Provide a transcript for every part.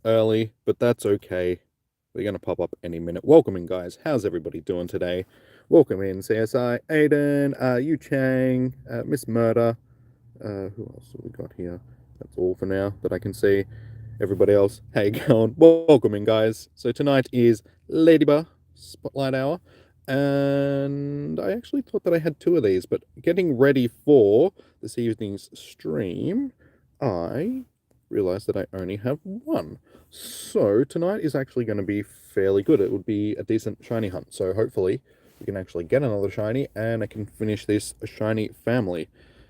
early, but that's okay. They're going to pop up any minute. Welcome in, guys. How's everybody doing today? Welcome in, CSI, Aiden, Yu Chang, Miss Murder. Who else have we got here? That's all for now that I can see. Everybody else, how you going? Welcome in, guys. So tonight is Ledyba Spotlight Hour, and I actually thought that I had two of these, but getting ready for this evening's stream, I realized that I only have one. So tonight is actually going to be fairly good. It would be a decent shiny hunt. So hopefully we can actually get another shiny and I can finish this shiny family.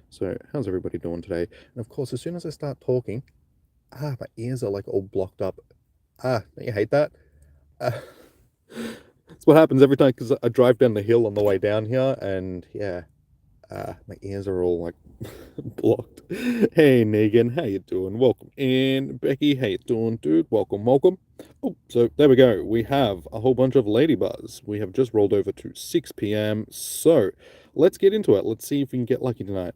So how's everybody doing today? And of course, as soon as I start talking, my ears are like all blocked up. Don't you hate that? That's what happens every time because I drive down the hill on the way down here and yeah, my ears are all like blocked. Hey Negan, how you doing? Welcome in. Becky, how you doing, dude? Welcome, welcome. Oh, so there we go. We have a whole bunch of Ladybuzz. We have just rolled over to 6 p.m. So let's get into it. Let's see if we can get lucky tonight.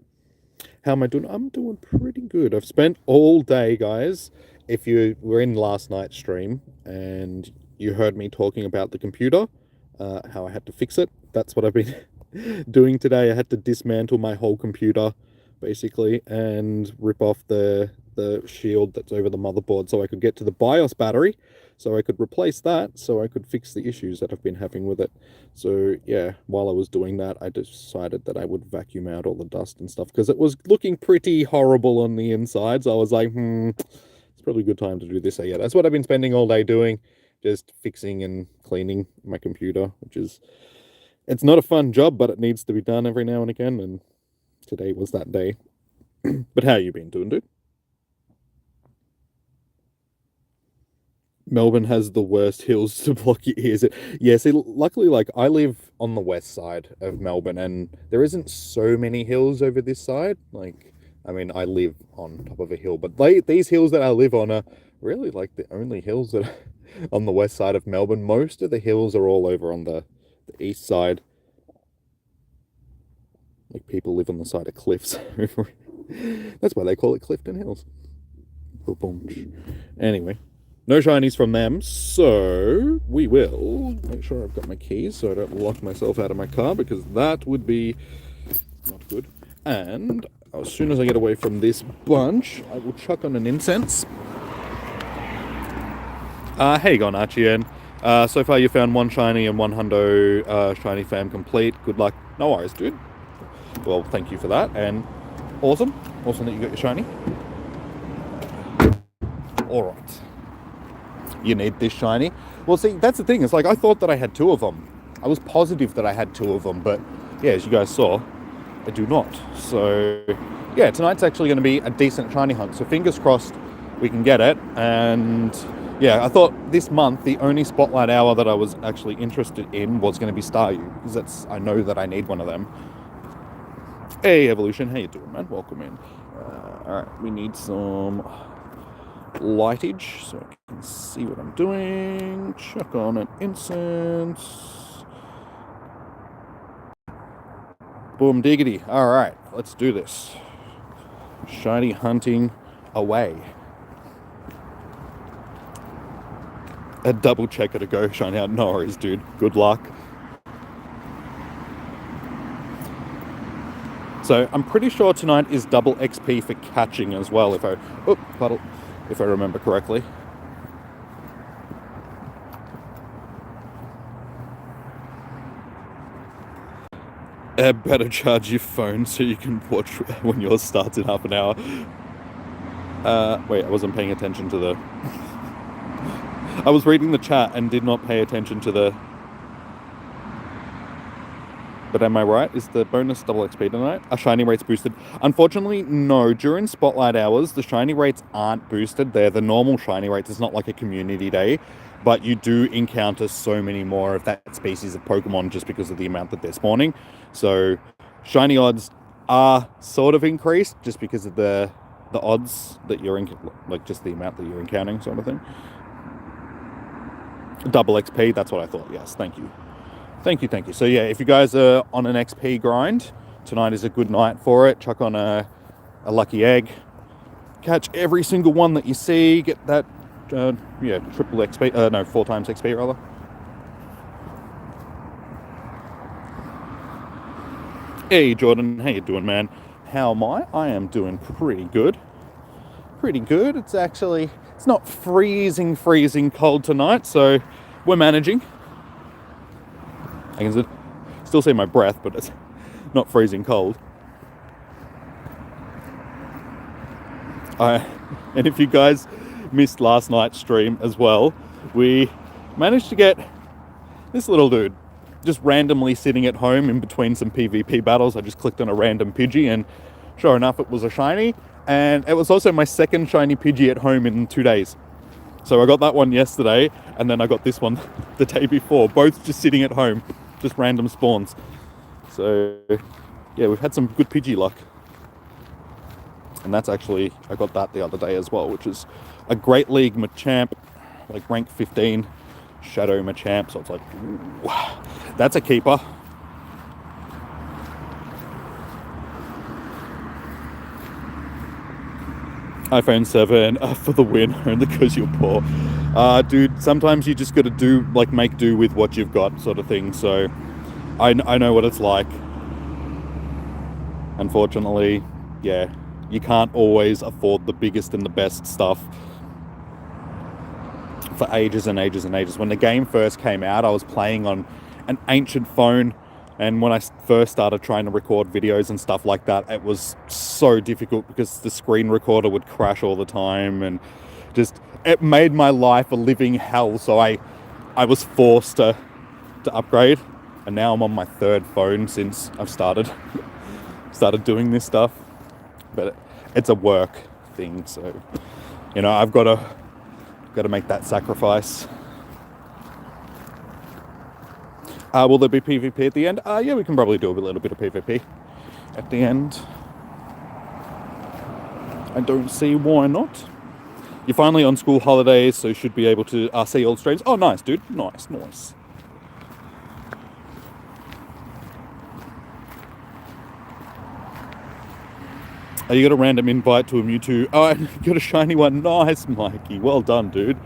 How am I doing? I'm doing pretty good. I've spent all day, guys. If you were in last night's stream and you heard me talking about the computer, how I had to fix it, that's what I've been doing today. I had to dismantle my whole computer, basically, and rip off the shield that's over the motherboard so I could get to the BIOS battery, so I could replace that, so I could fix the issues that I've been having with it. So yeah, while I was doing that, I decided that I would vacuum out all the dust and stuff because it was looking pretty horrible on the inside. So I was like, it's probably a good time to do this. So yeah, that's what I've been spending all day doing, just fixing and cleaning my computer, which is, it's not a fun job, but it needs to be done every now and again, and today was that day. But how you been doing, dude? Melbourne has the worst hills to block your ears. Yeah, see, luckily, like, I live on the west side of Melbourne, and there isn't so many hills over this side. Like, I mean, I live on top of a hill, but these hills that I live on are really, like, the only hills that are on the west side of Melbourne. Most of the hills are all over on the east side. Like, people live on the side of cliffs. That's why they call it Clifton Hills. Anyway. No shinies from them, so we will make sure I've got my keys so I don't lock myself out of my car because that would be not good. And as soon as I get away from this bunch, I will chuck on an incense. Hey, gone Archie. So far you found one shiny and one hundo shiny fam complete. Good luck. No worries, dude. Well, thank you for that. And awesome that you got your shiny. All right. You need this shiny. Well, see, that's the thing. It's like I thought that I had two of them. I was positive that I had two of them, but yeah, as you guys saw, I do not. So yeah, tonight's actually going to be a decent shiny hunt. So fingers crossed we can get it. And yeah, I thought this month the only spotlight hour that I was actually interested in was going to be Staryu because I know that I need one of them. Hey, Evolution, how you doing, man? Welcome in. All right, we need some lightage so I can see what I'm doing. Chuck on an incense. Boom diggity. All right, let's do this. Shiny hunting away. A double checker to go shiny out. No worries, dude. Good luck. So I'm pretty sure tonight is double XP for catching as well, if I remember correctly. Better charge your phone so you can watch when yours starts in half an hour. Wait, I wasn't paying attention to the... I was reading the chat and did not pay attention to the... But am I right? Is the bonus double XP tonight? Are shiny rates boosted? Unfortunately, no. During spotlight hours, the shiny rates aren't boosted. They're the normal shiny rates. It's not like a community day. But you do encounter so many more of that species of Pokemon just because of the amount that they're spawning. So shiny odds are sort of increased just because of the odds that you're in, like just the amount that you're encountering, sort of thing. Double XP, that's what I thought. Yes, thank you. Thank you. So yeah, if you guys are on an XP grind, tonight is a good night for it. Chuck on a lucky egg. Catch every single one that you see. Get that triple XP, no, 4 times XP rather. Hey Jordan, how you doing, man? How am I? I am doing pretty good. Pretty good. It's not freezing cold tonight, so we're managing. I can still see my breath, but it's not freezing cold. And if you guys missed last night's stream as well, we managed to get this little dude just randomly sitting at home in between some PvP battles. I just clicked on a random Pidgey, and sure enough, it was a shiny. And it was also my second shiny Pidgey at home in 2 days. So I got that one yesterday, and then I got this one the day before. Both just sitting at home, just random spawns. So yeah, we've had some good Pidgey luck. And that's actually, I got that the other day as well, which is a Great League Machamp, like rank 15 Shadow Machamp. So it's like, ooh, that's a keeper. iPhone 7 for the win, only because you're poor. Dude, sometimes you just got to make do with what you've got, sort of thing. So I know what it's like. Unfortunately, yeah, you can't always afford the biggest and the best stuff for ages and ages and ages. When the game first came out, I was playing on an ancient phone, and when I first started trying to record videos and stuff like that, it was so difficult because the screen recorder would crash all the time, and just it made my life a living hell. So I was forced to upgrade, and now I'm on my 3rd phone since I've started doing this stuff. But it's a work thing, so I've got to make that sacrifice. Will there be PvP at the end? Yeah, we can probably do a little bit of PvP at the end. I don't see why not. You're finally on school holidays, so you should be able to see all the streams. Oh, nice, dude. Nice. You got a random invite to a Mewtwo. Oh, you got a shiny one. Nice, Mikey. Well done, dude.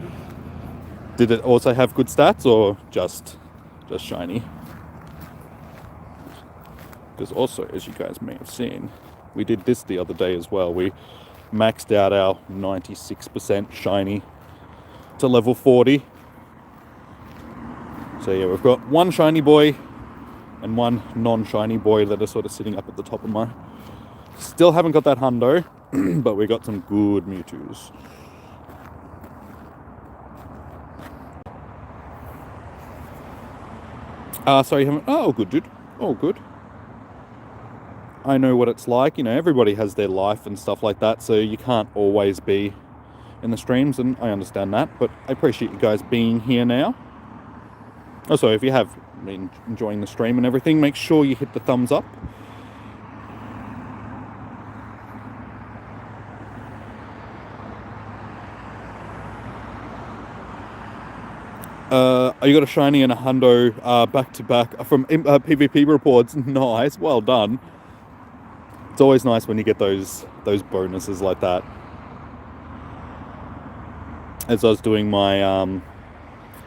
Did it also have good stats, or just shiny? Because also, as you guys may have seen, we did this the other day as well. We maxed out our 96% shiny to level 40. So yeah, we've got one shiny boy and one non-shiny boy that are sort of sitting up at the top of my... Still haven't got that hundo, but we got some good Mewtwo's. So you haven't... Oh, good, dude. Oh, good. I know what it's like. Everybody has their life and stuff like that, so you can't always be in the streams, and I understand that, but I appreciate you guys being here now. Also, if you have been enjoying the stream and everything, make sure you hit the thumbs up. You got a shiny and a hundo back to back from PvP reports. Nice, well done. It's always nice when you get those bonuses like that. As I was doing my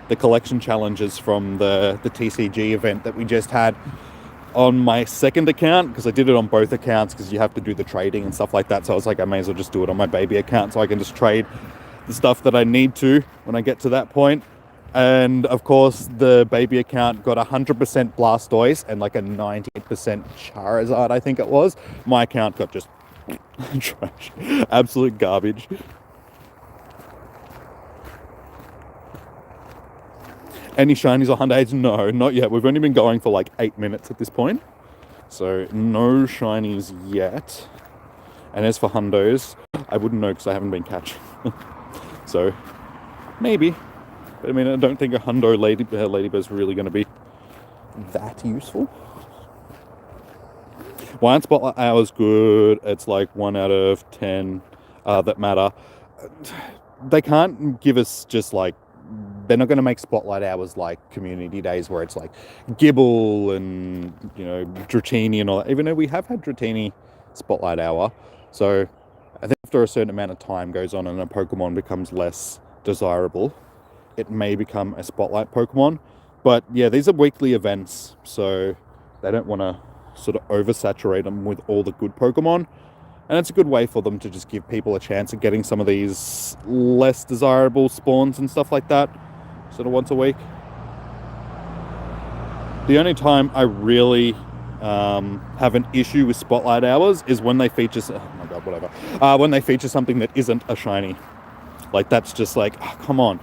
the collection challenges from the TCG event that we just had on my 2nd account, because I did it on both accounts because you have to do the trading and stuff like that. So I was like, I may as well just do it on my baby account so I can just trade the stuff that I need to when I get to that point. And of course, the baby account got 100% Blastoise and like a 90% Charizard, I think it was. My account got just trash, absolute garbage. Any shinies or Hyundais? No, not yet. We've only been going for like 8 minutes at this point, so no shinies yet. And as for Hundos, I wouldn't know because I haven't been catching. So maybe. But I mean, I don't think a Hundo Ledyba is really going to be that useful. Why Spotlight Hour is good. It's like 1 out of 10 that matter. They can't give us just like... They're not going to make Spotlight Hours like community days where it's like Gibble and, Dratini and all that. Even though we have had Dratini Spotlight Hour. So I think after a certain amount of time goes on and a Pokemon becomes less desirable, it may become a spotlight Pokemon. But yeah, these are weekly events, so they don't want to sort of oversaturate them with all the good Pokemon. And it's a good way for them to just give people a chance at getting some of these less desirable spawns and stuff like that, sort of once a week. The only time I really have an issue with Spotlight Hours is when they feature... Oh my god, whatever. When they feature something that isn't a shiny. Like, that's just like, oh, come on.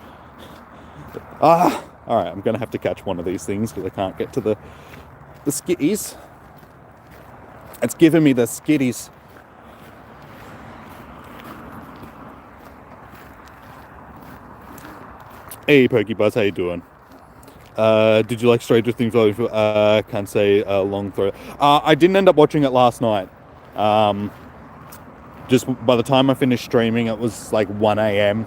Alright, I'm going to have to catch one of these things because I can't get to the skitties. It's giving me the skitties. Hey, Pokebuzz, how you doing? Did you like Stranger Things? Can't say long throw. I didn't end up watching it last night. Just by the time I finished streaming, it was like 1 a.m.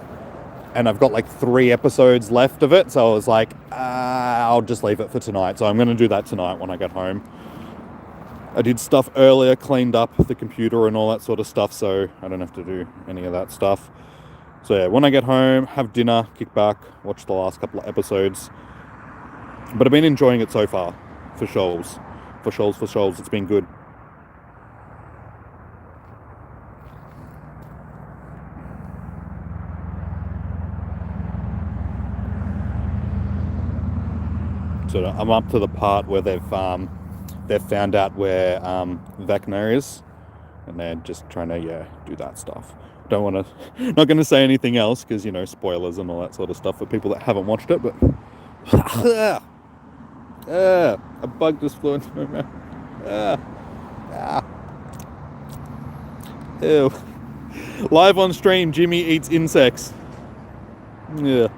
and I've got like 3 episodes left of it. So I was like, I'll just leave it for tonight. So I'm going to do that tonight when I get home. I did stuff earlier, cleaned up the computer and all that sort of stuff, so I don't have to do any of that stuff. So yeah, when I get home, have dinner, kick back, watch the last couple of episodes. But I've been enjoying it so far, for shoals. For shoals, it's been good. So I'm up to the part where they've found out where Vecna is, and they're just trying to do that stuff. Don't want to, not going to say anything else because, you know, spoilers and all that sort of stuff for people that haven't watched it, but a bug just flew into my mouth. Ew. Live on stream, Jimmy eats insects. Yeah.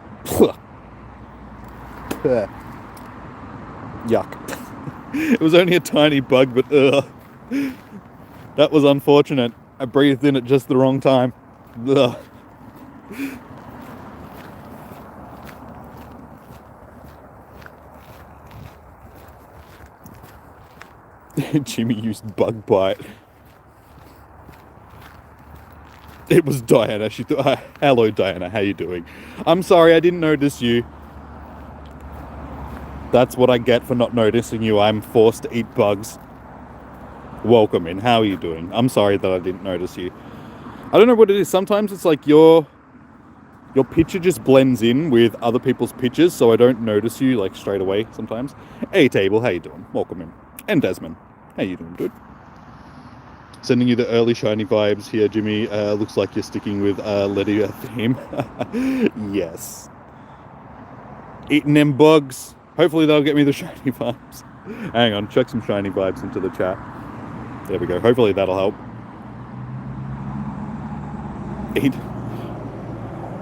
Yuck. It was only a tiny bug, but that was unfortunate. I breathed in at just the wrong time. Ugh. Jimmy used bug bite. It was Diana. She thought, hello Diana, how you doing? I'm sorry, I didn't notice you. That's what I get for not noticing you. I'm forced to eat bugs. Welcome in. How are you doing? I'm sorry that I didn't notice you. I don't know what it is. Sometimes it's like your picture just blends in with other people's pictures, so I don't notice you like straight away sometimes. Hey Table, how you doing? Welcome in. And Desmond, how you doing, dude? Sending you the early shiny vibes here, Jimmy. Looks like you're sticking with Ledyba theme. Yes. Eating them bugs. Hopefully they'll get me the shiny vibes. Hang on, chuck some shiny vibes into the chat. There we go. Hopefully that'll help. Eat.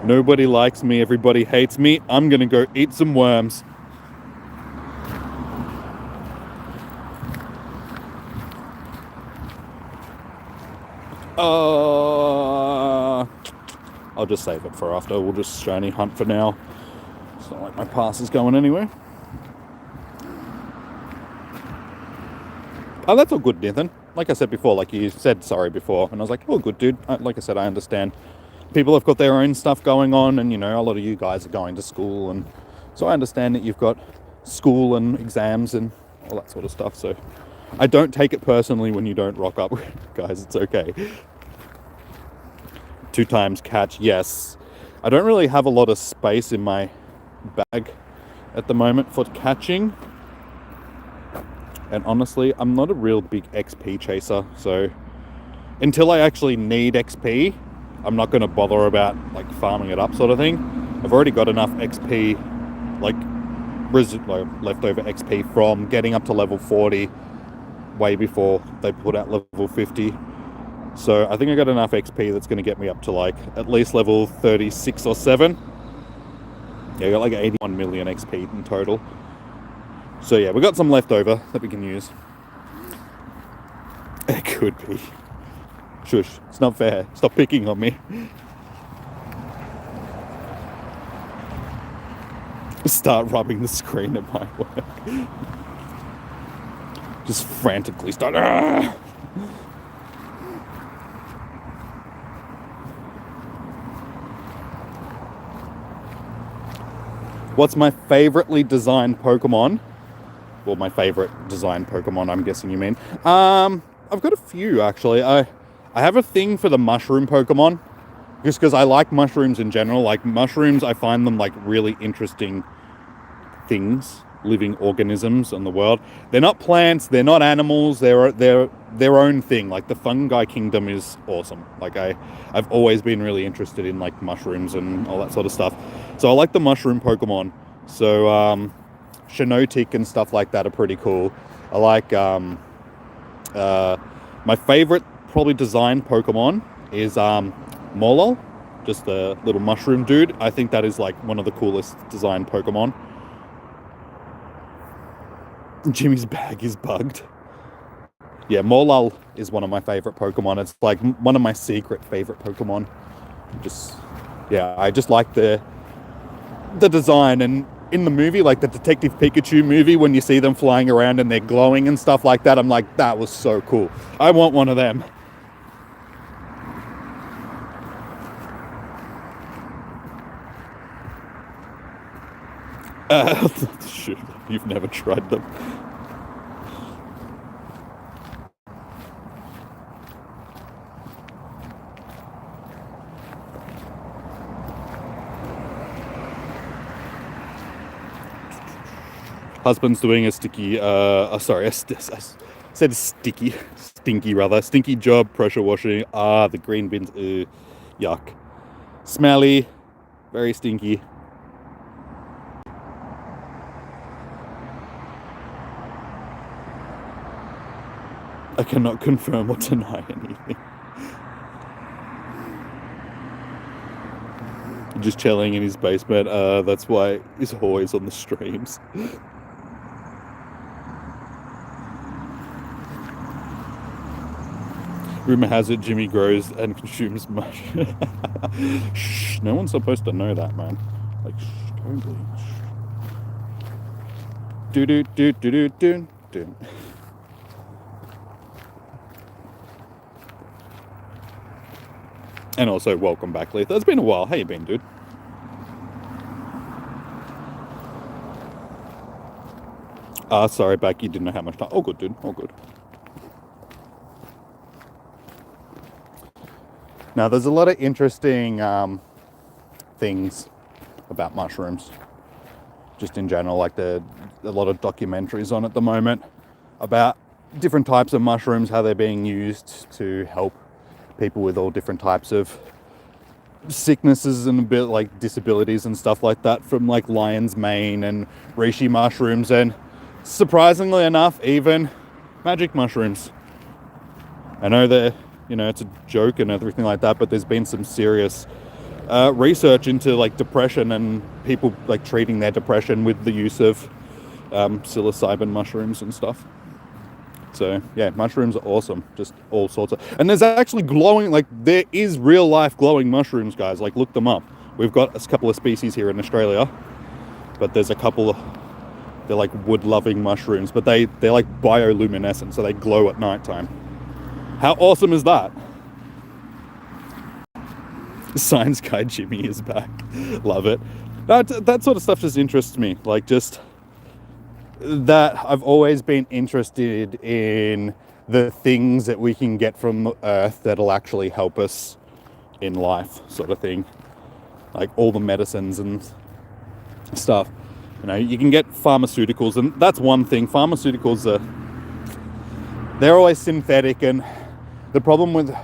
Nobody likes me. Everybody hates me. I'm gonna go eat some worms. I'll just save it for after. We'll just shiny hunt for now. It's not like my pass is going anywhere. Oh, that's all good, Nathan. Like I said before, like you said sorry before, and I was like, oh, good, dude. Like I said, I understand. People have got their own stuff going on, and, you know, a lot of you guys are going to school, and so I understand that you've got school and exams and all that sort of stuff, so I don't take it personally when you don't rock up, guys. It's okay. 2 times catch, yes. I don't really have a lot of space in my bag at the moment for catching. And honestly, I'm not a real big XP chaser, so until I actually need XP, I'm not going to bother about like farming it up sort of thing. I've already got enough XP, like leftover XP from getting up to level 40 way before they put out level 50. So I think I got enough XP that's going to get me up to like at least level 36 or 7. Yeah, I got like 81 million XP in total. So yeah, we got some left over that we can use. It could be. Shush, it's not fair. Stop picking on me. Start rubbing the screen at my work. Just frantically start. Argh! What's my favoritely designed Pokemon? Well, my favorite designed Pokemon, I'm guessing you mean. I've got a few actually. I have a thing for the mushroom Pokemon, just because I like mushrooms in general. Like mushrooms, I find them like really interesting things, living organisms in the world. They're not plants, they're not animals, they're their own thing. Like the fungi kingdom is awesome. Like I've always been really interested in like mushrooms and all that sort of stuff. So I like the mushroom Pokemon. So Shinotic and stuff like that are pretty cool. I like my favorite probably designed Pokemon is Molol, just the little mushroom dude. I think that is like one of the coolest designed Pokemon. Jimmy's bag is bugged. Yeah, Molol is one of my favorite Pokemon. It's like one of my secret favorite Pokemon. I just like the design. And in the movie, like the Detective Pikachu movie, when you see them flying around and they're glowing and stuff like that, I'm like, that was so cool. I want one of them. Shoot, you've never tried them. Husband's doing a sticky, I said stinky rather. Stinky job, pressure washing. The green bins, yuck. Smelly, very stinky. I cannot confirm or deny anything. Just chilling in his basement. That's why he's always on the streams. Rumor has it Jimmy grows and consumes mush. Shh, no one's supposed to know that, man. Like, shh, totally. Do do do do do do do. And also, welcome back, Leith. It's been a while. How you been, dude? Sorry, back. You didn't know how much time. All good, dude. All good. Now, there's a lot of interesting things about mushrooms, just in general. Like a lot of documentaries on at the moment about different types of mushrooms, how they're being used to help people with all different types of sicknesses and a bit like disabilities and stuff like that, from like lion's mane and reishi mushrooms, and surprisingly enough, even magic mushrooms. I know that, it's a joke and everything like that, but there's been some serious research into like depression and people like treating their depression with the use of psilocybin mushrooms and stuff. So yeah, mushrooms are awesome, just all sorts of. And there's actually glowing, like there is real life glowing mushrooms, guys. Like look them up. We've got a couple of species here in Australia, but there's a couple of, they're like wood loving mushrooms, but they're like bioluminescent, so they glow at nighttime. How awesome is that? Science guy Jimmy is back. Love it. That sort of stuff just interests me. Like just that I've always been interested in the things that we can get from Earth that'll actually help us in life, sort of thing. Like all the medicines and stuff. You can get pharmaceuticals, and that's one thing. Pharmaceuticals they're always synthetic, and the problem with,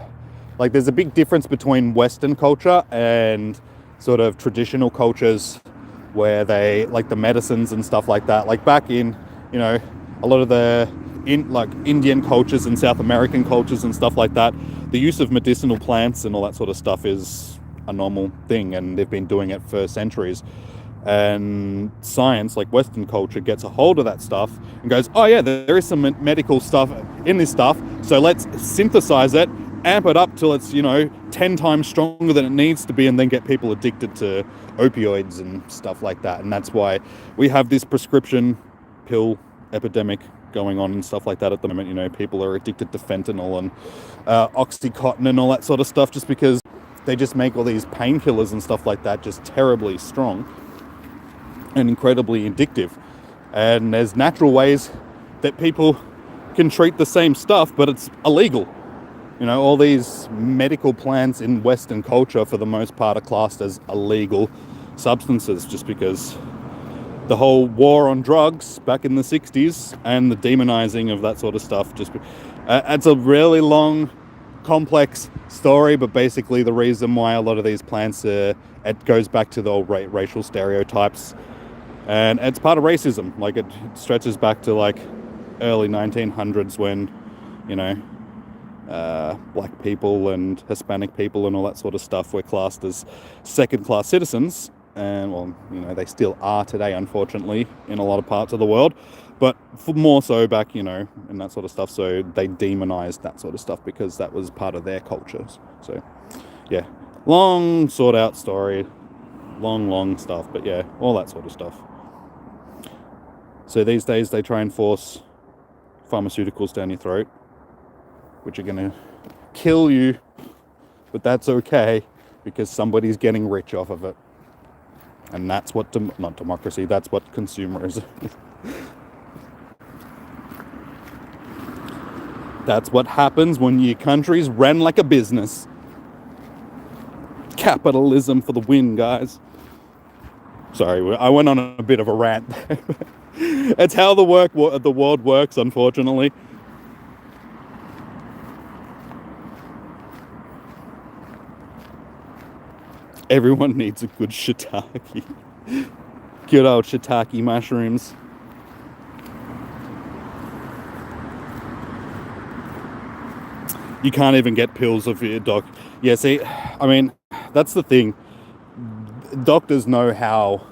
like, there's a big difference between Western culture and sort of traditional cultures where they, like the medicines and stuff like that. Like back in, a lot of the Indian cultures and South American cultures and stuff like that, the use of medicinal plants and all that sort of stuff is a normal thing, and they've been doing it for centuries. And science, like Western culture, gets a hold of that stuff and goes, oh yeah, there is some medical stuff in this stuff, so let's synthesize it, amp it up till it's 10 times stronger than it needs to be, and then get people addicted to opioids and stuff like that. And that's why we have this prescription pill epidemic going on and stuff like that at the moment. People are addicted to fentanyl and Oxycontin and all that sort of stuff, just because they just make all these painkillers and stuff like that just terribly strong. and incredibly addictive. And there's natural ways that people can treat the same stuff, but it's illegal. You know, all these medical plants in Western culture, for the most part, are classed as illegal substances, just because the whole war on drugs back in the 60s and the demonizing of that sort of stuff. It's a really long, complex story, but basically the reason why a lot of these plants, it goes back to the old racial stereotypes, and it's part of racism. Like, it stretches back to like early 1900s when, you know, black people and Hispanic people and all that sort of stuff were classed as second-class citizens. And, well, you know, they still are today, unfortunately, in a lot of parts of the world, but more so back, you know, and that sort of stuff. So they demonized that sort of stuff because that was part of their cultures. So, yeah, long, sought-out story, long stuff, but yeah, all that sort of stuff. So these days they try and force pharmaceuticals down your throat, which are going to kill you, but that's okay because somebody's getting rich off of it. And that's what, not democracy, that's what consumerism is. That's what happens when your country's ran like a business. Capitalism for the win, guys. Sorry, I went on a bit of a rant there. It's how the world works, unfortunately. Everyone needs a good shiitake. Good old shiitake mushrooms. You can't even get pills of your doc. Yeah, see, I mean, that's the thing. Doctors know how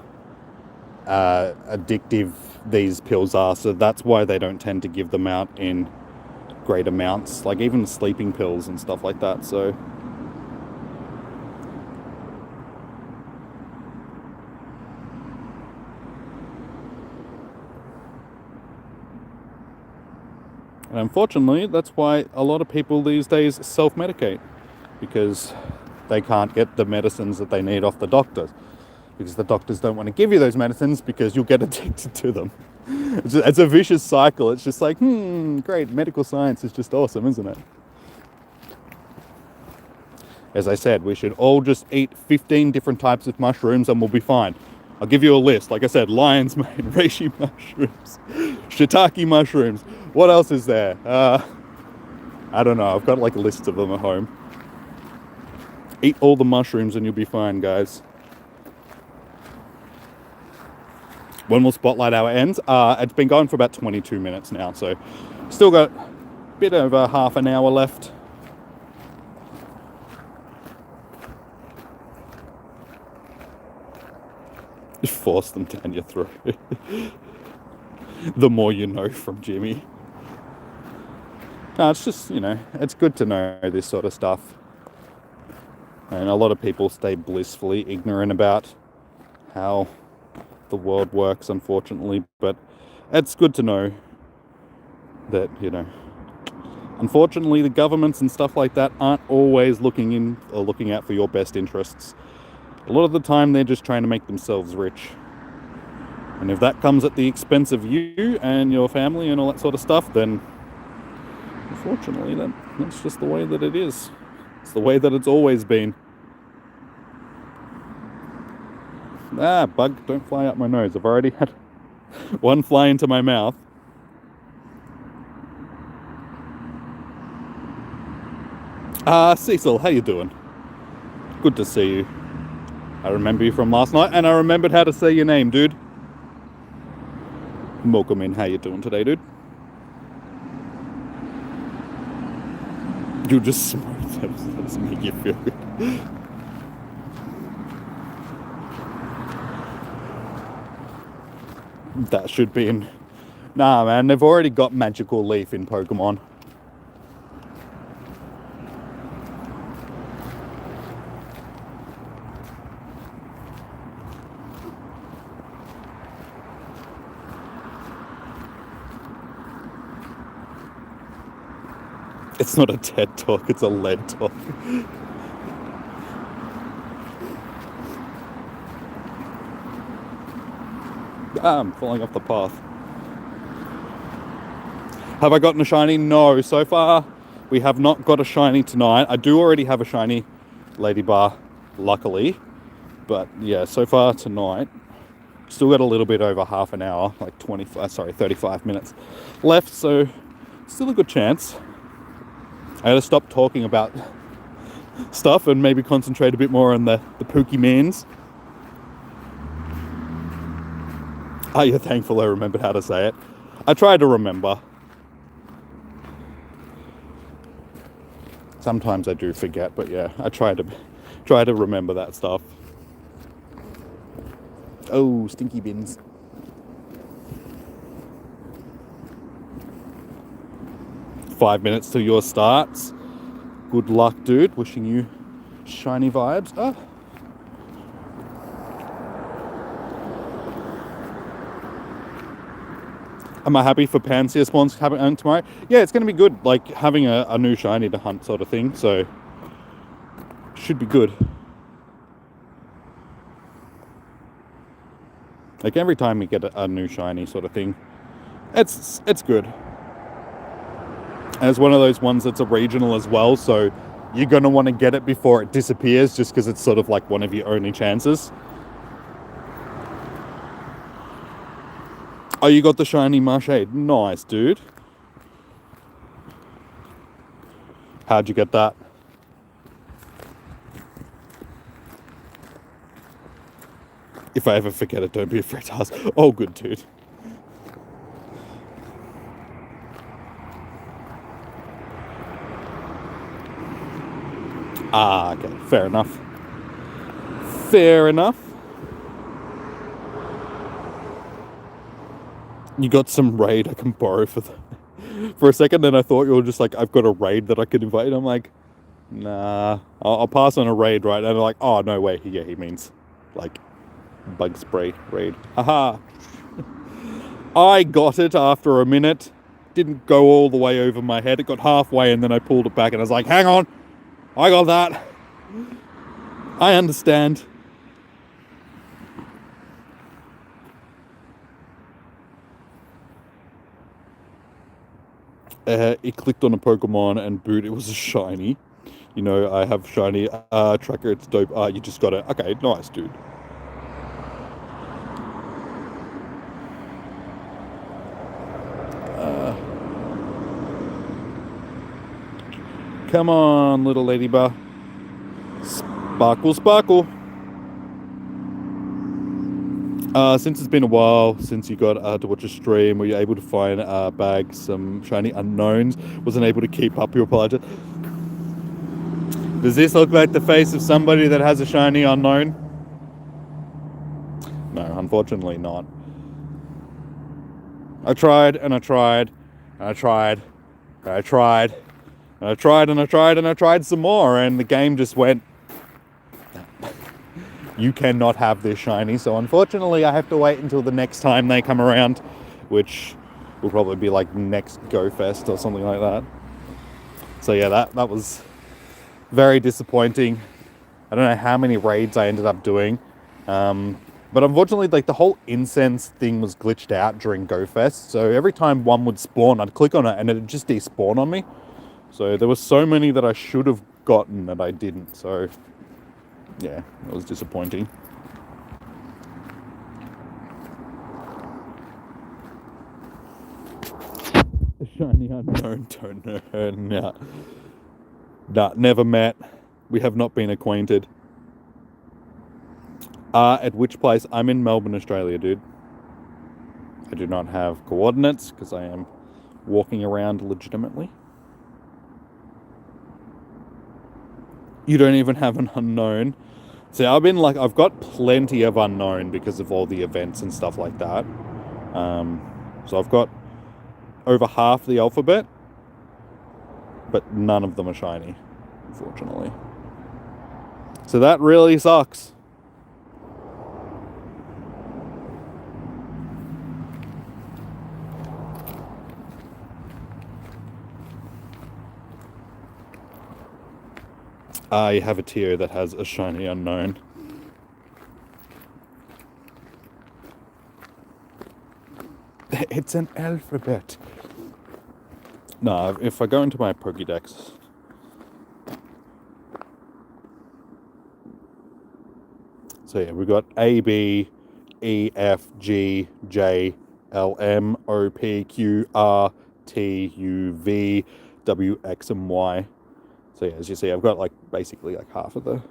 addictive these pills are, so that's why they don't tend to give them out in great amounts, like even sleeping pills and stuff like that. So and unfortunately, that's why a lot of people these days self-medicate, because they can't get the medicines that they need off the doctors, because the doctors don't want to give you those medicines because you'll get addicted to them. It's a vicious cycle. It's just like, great, medical science is just awesome, isn't it? As I said, we should all just eat 15 different types of mushrooms and we'll be fine. I'll give you a list. Like I said, lion's mane, reishi mushrooms, shiitake mushrooms. What else is there? I don't know. I've got like lists of them at home. Eat all the mushrooms and you'll be fine, guys. When will Spotlight Hour end? It's been going for about 22 minutes now, so still got a bit over half an hour left. Just force them down your throat. The more you know from Jimmy. No, it's just, you know, it's good to know this sort of stuff. And a lot of people stay blissfully ignorant about how the world works, unfortunately. But it's good to know that, you know, unfortunately the governments and stuff like that aren't always looking out for your best interests. A lot of the time they're just trying to make themselves rich. And if that comes at the expense of you and your family and all that sort of stuff, then unfortunately that's just the way that it is. It's the way that it's always been. Bug, don't fly up my nose. I've already had one fly into my mouth. Cecil, how you doing? Good to see you. I remember you from last night, and I remembered how to say your name, dude. Welcome in. How you doing today, dude? You just smoked. That doesn't make you feel good. That should be in... Nah, man, they've already got Magical Leaf in Pokemon. It's not a TED Talk, it's a lead talk. I'm falling off the path. Have I gotten a shiny? No. So far, we have not got a shiny tonight. I do already have a shiny Ledyba, luckily. But yeah, so far tonight, still got a little bit over half an hour, like 35 minutes left. So still a good chance. I gotta stop talking about stuff and maybe concentrate a bit more on the Pokemans. Oh, you're thankful I remembered how to say it. I try to remember. Sometimes I do forget, but yeah, I try to remember that stuff. Oh, stinky bins. Five minutes till yours starts. Good luck, dude. Wishing you shiny vibes. Oh. Am I happy for Pansear spawns happening tomorrow? Yeah, it's going to be good, like having a new shiny to hunt sort of thing, so should be good. Like every time we get a new shiny sort of thing, it's good. And it's one of those ones that's a regional as well, so you're going to want to get it before it disappears just because it's sort of like one of your only chances. Oh, you got the shiny Marshade. Nice, dude. How'd you get that? If I ever forget it, don't be afraid to ask. Oh, good, dude. Ah, okay. Fair enough. Fair enough. You got some raid I can borrow for a second, then I thought you were just like, I've got a raid that I could invite. I'm like, nah, I'll pass on a raid, right? And they're like, oh, no way. Yeah, he means like bug spray raid. Haha. I got it after a minute. Didn't go all the way over my head. It got halfway and then I pulled it back and I was like, hang on. I got that. I understand. It clicked on a Pokemon and boot, it was a shiny. You know, I have shiny tracker, it's dope. You just got it. Okay, nice, dude. Come on, little Ledyba. Sparkle, sparkle. Since it's been a while since you got to watch a stream, were you able to find bag some shiny unknowns? Wasn't able to keep up, you apologize. Does this look like the face of somebody that has a shiny unknown? No, unfortunately not. I tried and I tried and I tried and I tried and I tried and I tried and I tried some more, and the game just went, you cannot have this shiny. So unfortunately I have to wait until the next time they come around, which will probably be like next Go Fest or something like that. So yeah, that was very disappointing. I don't know how many raids I ended up doing, but unfortunately, like the whole incense thing was glitched out during Go Fest. So every time one would spawn, I'd click on it and it'd just despawn on me. So there were so many that I should have gotten that I didn't. So yeah, it was disappointing. A shiny unknown toner. Nah, never met. We have not been acquainted. At which place? I'm in Melbourne, Australia, dude. I do not have coordinates because I am walking around legitimately. You don't even have an unknown. See, I've got plenty of unknown because of all the events and stuff like that. So I've got over half the alphabet, but none of them are shiny, unfortunately. So that really sucks. I have a tier that has a shiny unknown. It's an alphabet. No, if I go into my Pokédex... So yeah, we've got A, B, E, F, G, J, L, M, O, P, Q, R, T, U, V, W, X, and Y. So yeah, as you see, I've got like basically like half of the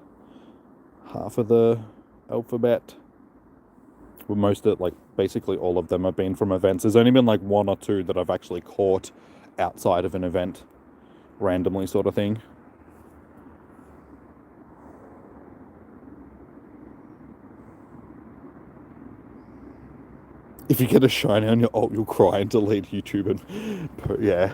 alphabet. Well, most of like basically all of them have been from events. There's only been like one or two that I've actually caught outside of an event, randomly sort of thing. If you get a shiny on your ult, you'll cry and delete YouTube and yeah.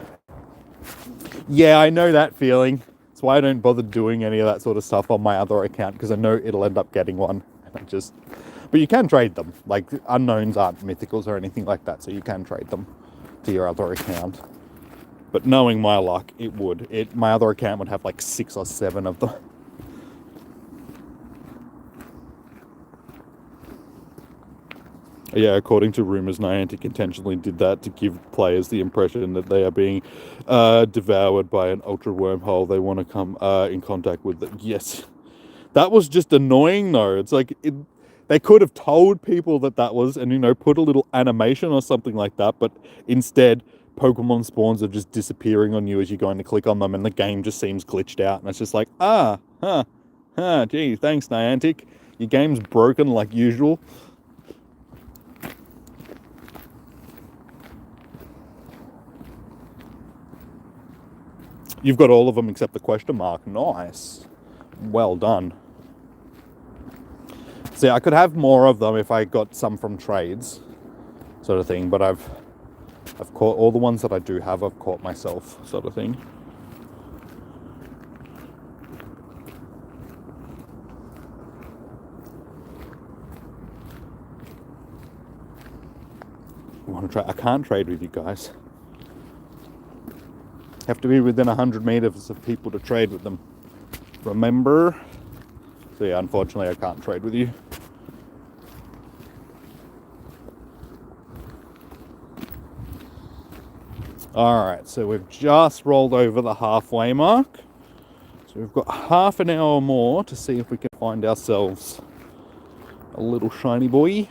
Yeah, I know that feeling. That's why I don't bother doing any of that sort of stuff on my other account, because I know it'll end up getting one. And but you can trade them. Like, unknowns aren't mythicals or anything like that, so you can trade them to your other account. But knowing my luck, it would. My other account would have like 6 or 7 of them. Yeah, according to rumors, Niantic intentionally did that to give players the impression that they are being devoured by an ultra wormhole. They want to come in contact with it. Yes. That was just annoying, though. It's like, they could have told people that was, and, put a little animation or something like that, but instead, Pokemon spawns are just disappearing on you as you're going to click on them, and the game just seems glitched out, and it's just like, gee, thanks, Niantic. Your game's broken like usual. You've got all of them except the question mark. Nice. Well done. See, I could have more of them if I got some from trades, sort of thing, but I've caught all the ones that I do have, I've caught myself, sort of thing. I can't trade with you guys. Have to be within 100 meters of people to trade with them. Remember? So yeah, unfortunately I can't trade with you. Alright, so we've just rolled over the halfway mark. So we've got half an hour more to see if we can find ourselves a little shiny boy.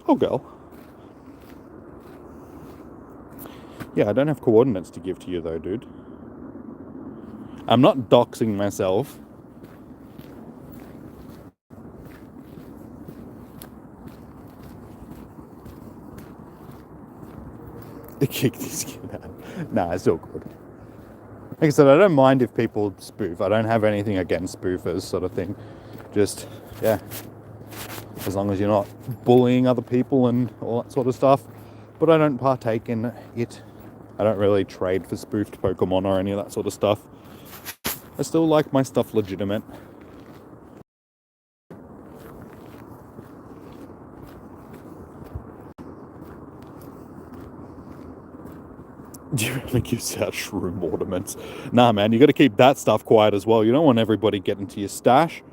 Or girl. Yeah, I don't have coordinates to give to you though, dude. I'm not doxing myself. Kick this kid out. Nah, it's all good. Like I said, I don't mind if people spoof. I don't have anything against spoofers, sort of thing. Just, yeah. As long as you're not bullying other people and all that sort of stuff. But I don't partake in it. I don't really trade for spoofed Pokemon or any of that sort of stuff. I still like my stuff legitimate. Do you really give out shroom ornaments? Nah, man, you got to keep that stuff quiet as well. You don't want everybody getting to your stash.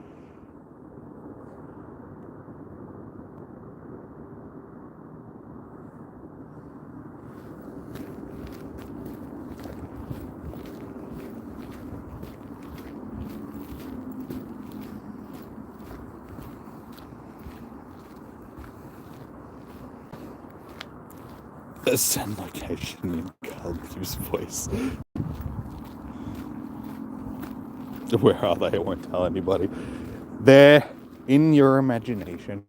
The send location in Caleb's voice. Where are they? I won't tell anybody. They're in your imagination.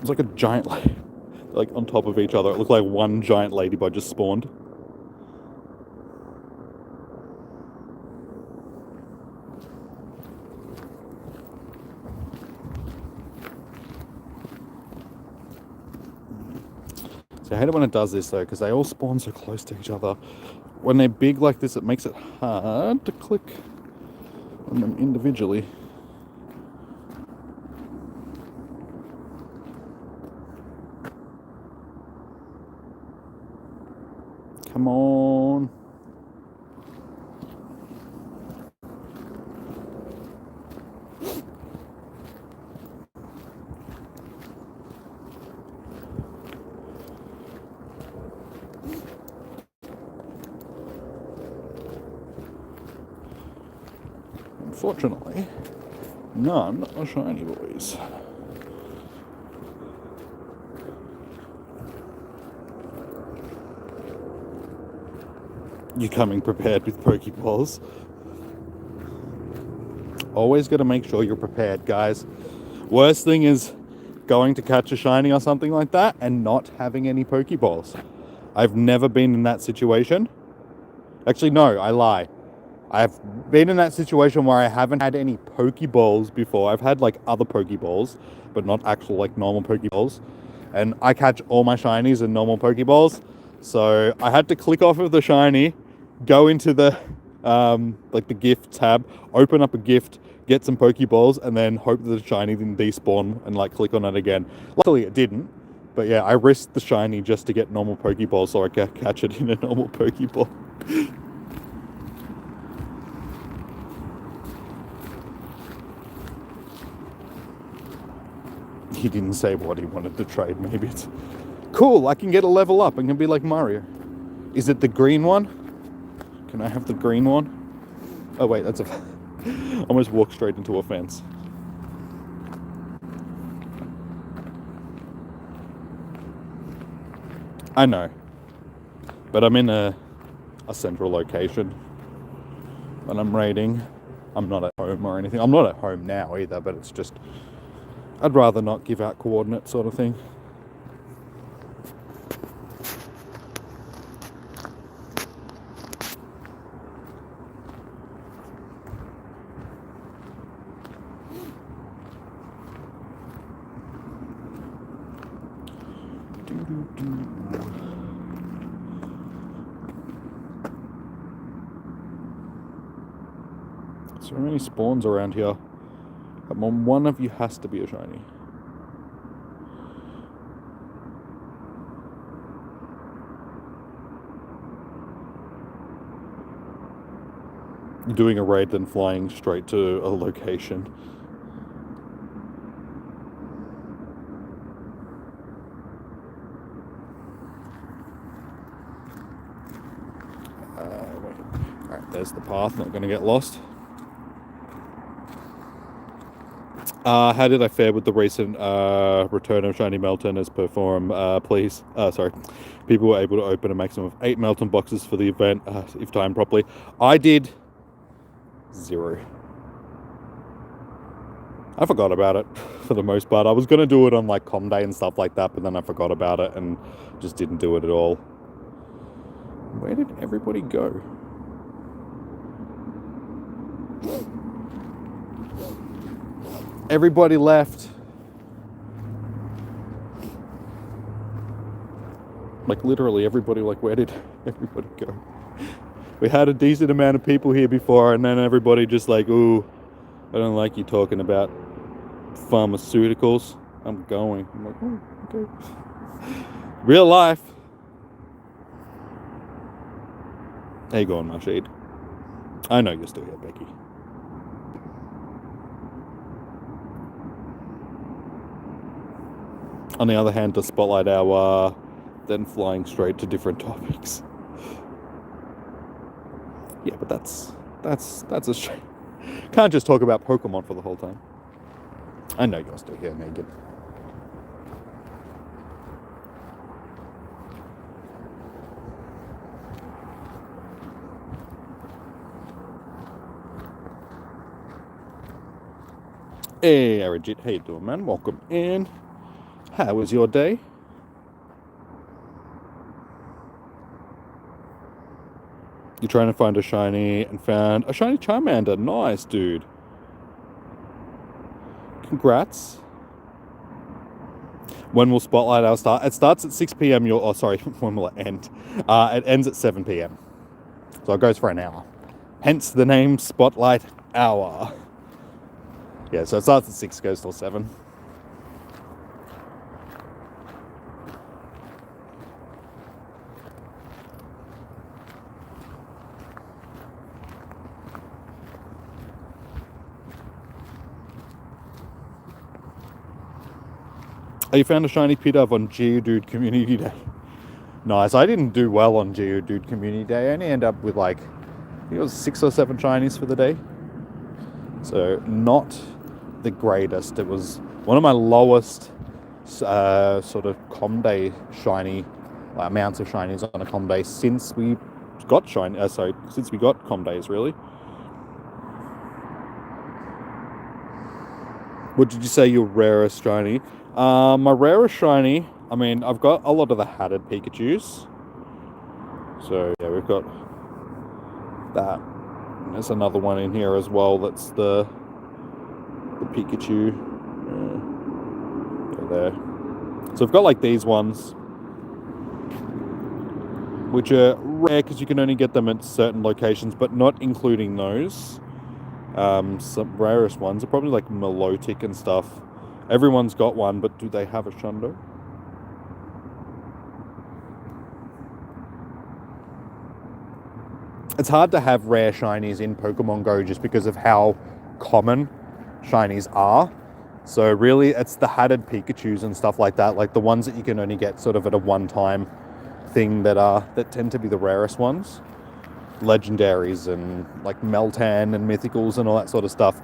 It's like a giant, like on top of each other. It looked like one giant ladybug just spawned. So I hate it when it does this though, because they all spawn so close to each other. When they're big like this, it makes it hard to click on them individually. Come on. Unfortunately, none are shiny boys. You're coming prepared with Pokeballs. Always got to make sure you're prepared, guys. Worst thing is going to catch a shiny or something like that and not having any Pokeballs. I've never been in that situation. Actually, no, I lie. I've been in that situation where I haven't had any Pokeballs before. I've had like other Pokeballs, but not actual like normal Pokeballs. And I catch all my shinies in normal Pokeballs. So I had to click off of the shiny, go into the like the gift tab, open up a gift, get some Pokeballs, and then hope that the shiny didn't despawn and like click on it again. Luckily it didn't. But yeah, I risked the shiny just to get normal Pokeballs so I could catch it in a normal Pokeball. He didn't say what he wanted to trade. Maybe it's cool. I can get a level up. I can be like Mario. Is it the green one? Can I have the green one? Oh wait, that's a... almost walked straight into a fence. I know. But I'm in a central location. When I'm raiding. I'm not at home or anything. I'm not at home now either, but it's just... I'd rather not give out coordinates sort of thing. So many spawns around here. Come on, one of you has to be a shiny. Doing a raid then flying straight to a location. Wait. Alright, there's the path, not going to get lost. How did I fare with the recent return of Shiny Melton as per forum? Please. Sorry. People were able to open a maximum of 8 Melton boxes for the event, if timed properly. I did 0. I forgot about it for the most part. I was going to do it on like Com Day and stuff like that, but then I forgot about it and just didn't do it at all. Where did everybody go? Everybody left. Like literally everybody, like where did everybody go? We had a decent amount of people here before and then everybody just like, ooh, I don't like you talking about pharmaceuticals. I'm going. I'm like, oh, okay. Real life. How you going, Rashid? I know you're still here, Becky. On the other hand, the Spotlight Hour, then flying straight to different topics. Yeah, but that's a shame. Can't just talk about Pokemon for the whole time. I know you're still here, Megan. Hey, Arijit, how you doing, man? Welcome in. How was your day? You're trying to find a shiny and found a shiny Charmander. Nice, dude. Congrats. When will Spotlight Hour start? It starts at 6 p.m. When will it end? It ends at 7 p.m. So it goes for an hour. Hence the name Spotlight Hour. Yeah, so it starts at 6, goes till 7. Oh, you found a shiny Pidove on Geodude Community Day. Nice. I didn't do well on Geodude Community Day. I only ended up with like, I think it was 6 or 7 shinies for the day. So not the greatest. It was one of my lowest sort of com day shiny amounts of shinies on a com day since we got since we got com days, really. What did you say your rarest shiny? My rarest shiny, I mean, I've got a lot of the hatted Pikachus. So yeah, we've got that. And there's another one in here as well. That's the Pikachu. There. So I've got like these ones, which are rare because you can only get them at certain locations, but not including those. Some rarest ones are probably like Milotic and stuff. Everyone's got one, but do they have a Shundo? It's hard to have rare shinies in Pokemon Go just because of how common shinies are. So really, it's the hatted Pikachus and stuff like that, like the ones that you can only get sort of at a one-time thing that tend to be the rarest ones. Legendaries and like Meltan and Mythicals and all that sort of stuff.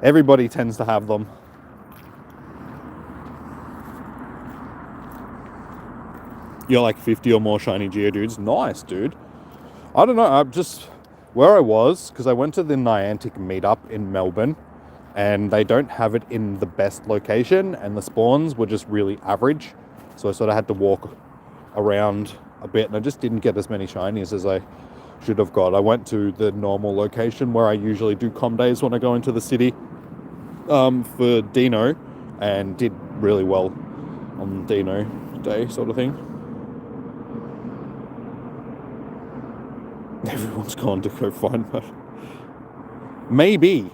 Everybody tends to have them. You're like 50 or more shiny Geodudes. Nice, dude. I don't know, I'm just where I was, because I went to the Niantic meetup in Melbourne, and they don't have it in the best location, and the spawns were just really average. So I sort of had to walk around a bit, and I just didn't get as many shinies as I should have got. I went to the normal location where I usually do com days when I go into the city for Dino, and did really well on Dino day sort of thing. Everyone's gone to go find that. Maybe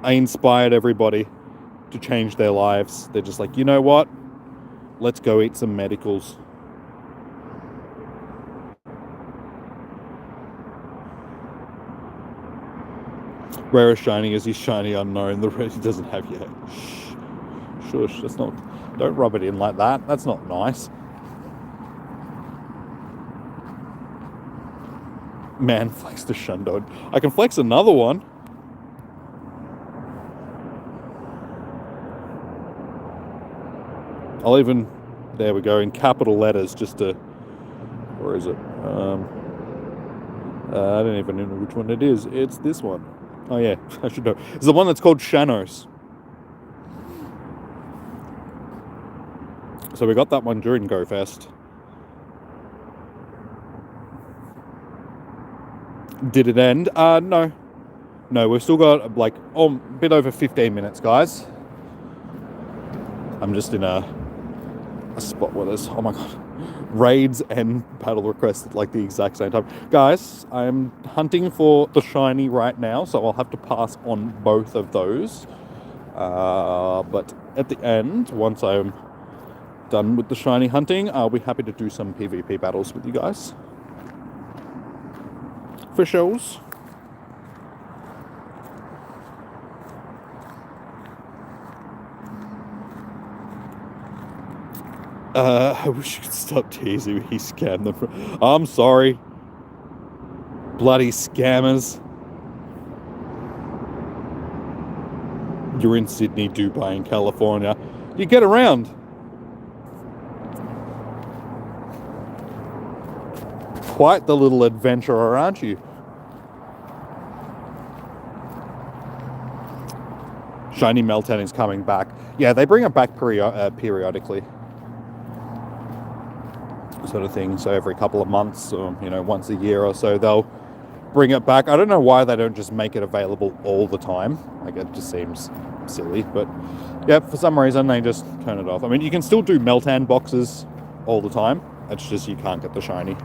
I inspired everybody to change their lives. They're just like, you know what? Let's go eat some medicals. Rarest shiny is his shiny unknown. The rest he doesn't have yet. Shh. Shush. That's not. Don't rub it in like that. That's not nice. Man, flex the Shundo. I can flex another one. I'll even, there we go, in capital letters, just to, where is it? I don't even know which one it is. It's this one. Oh yeah, I should know. It's the one that's called Shanos. So we got that one during GoFest. Did it end? No. No, we've still got like a bit over 15 minutes, guys. I'm just in a spot where there's, oh my god, raids and battle requests at like the exact same time. Guys, I'm hunting for the shiny right now, so I'll have to pass on both of those. But at the end, once I'm done with the shiny hunting, I'll be happy to do some PvP battles with you guys. For shows. I wish you could stop teasing me. He scammed them. I'm sorry. Bloody scammers. You're in Sydney, Dubai, and California. You get around. Quite the little adventurer, aren't you? Shiny Meltan is coming back. Yeah, they bring it back periodically. Sort of thing. So every couple of months, or once a year or so, they'll bring it back. I don't know why they don't just make it available all the time. Like, it just seems silly. But yeah, for some reason they just turn it off. I mean, you can still do Meltan boxes all the time. It's just you can't get the shiny.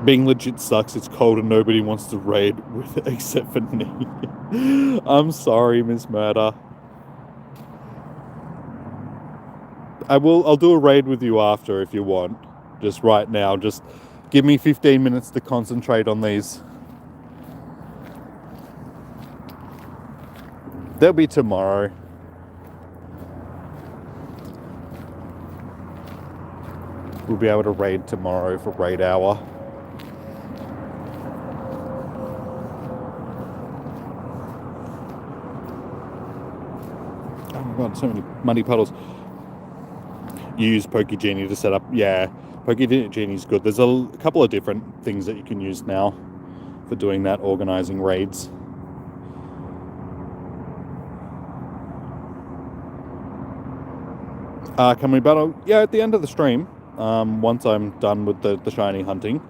Being legit sucks. It's cold and nobody wants to raid with it except for me. I'm sorry, Miss Murder. I'll do a raid with you after if you want. Just right now, just give me 15 minutes to concentrate on these. There'll be tomorrow. We'll be able to raid tomorrow for raid hour. Oh my god, so many muddy puddles. You use Pokegenie to set up. Yeah, Pokegenie's good. There's a couple of different things that you can use now for doing that, organizing raids. Can we battle? Yeah, at the end of the stream. Once I'm done with the shiny hunting,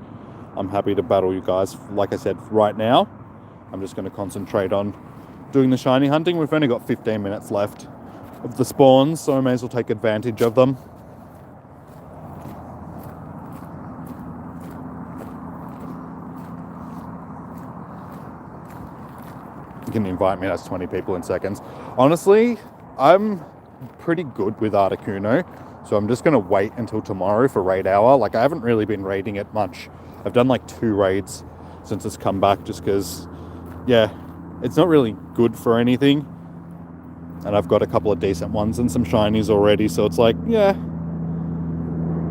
I'm happy to battle you guys. Like I said, right now, I'm just going to concentrate on doing the shiny hunting. We've only got 15 minutes left of the spawns, so I may as well take advantage of them. You can invite me, that's 20 people in seconds. Honestly, I'm pretty good with Articuno, so I'm just going to wait until tomorrow for raid hour. Like, I haven't really been raiding it much. I've done like 2 raids since it's come back, just because, yeah, it's not really good for anything. And I've got a couple of decent ones and some shinies already, so it's like, yeah.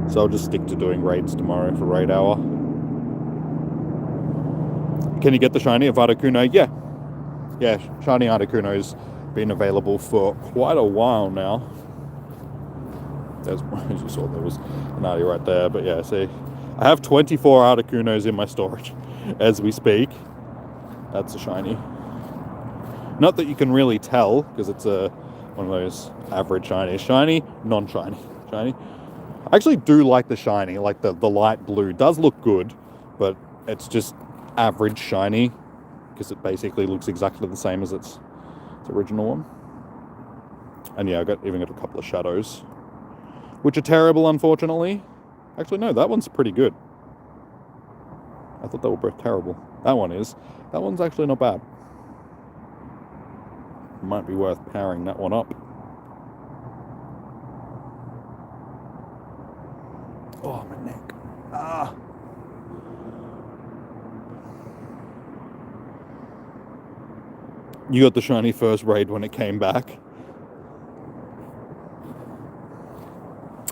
So I'll just stick to doing raids tomorrow for raid hour. Can you get the shiny of Articuno? Yeah. Yeah, shiny Articuno's been available for quite a while now. As you saw, there was an Artie right there, but yeah, see, I have 24 Articunos in my storage as we speak. That's a shiny. Not that you can really tell, because it's one of those average shinies. Shiny, non-shiny. Shiny. I actually do like the shiny, like the light blue. It does look good, but it's just average shiny, because it basically looks exactly the same as its original one. And yeah, I even got a couple of shadows, which are terrible, unfortunately. Actually, no, that one's pretty good. I thought they were both terrible. That one is. That one's actually not bad. Might be worth powering that one up. Oh, my neck. Ah. You got the shiny first raid when it came back.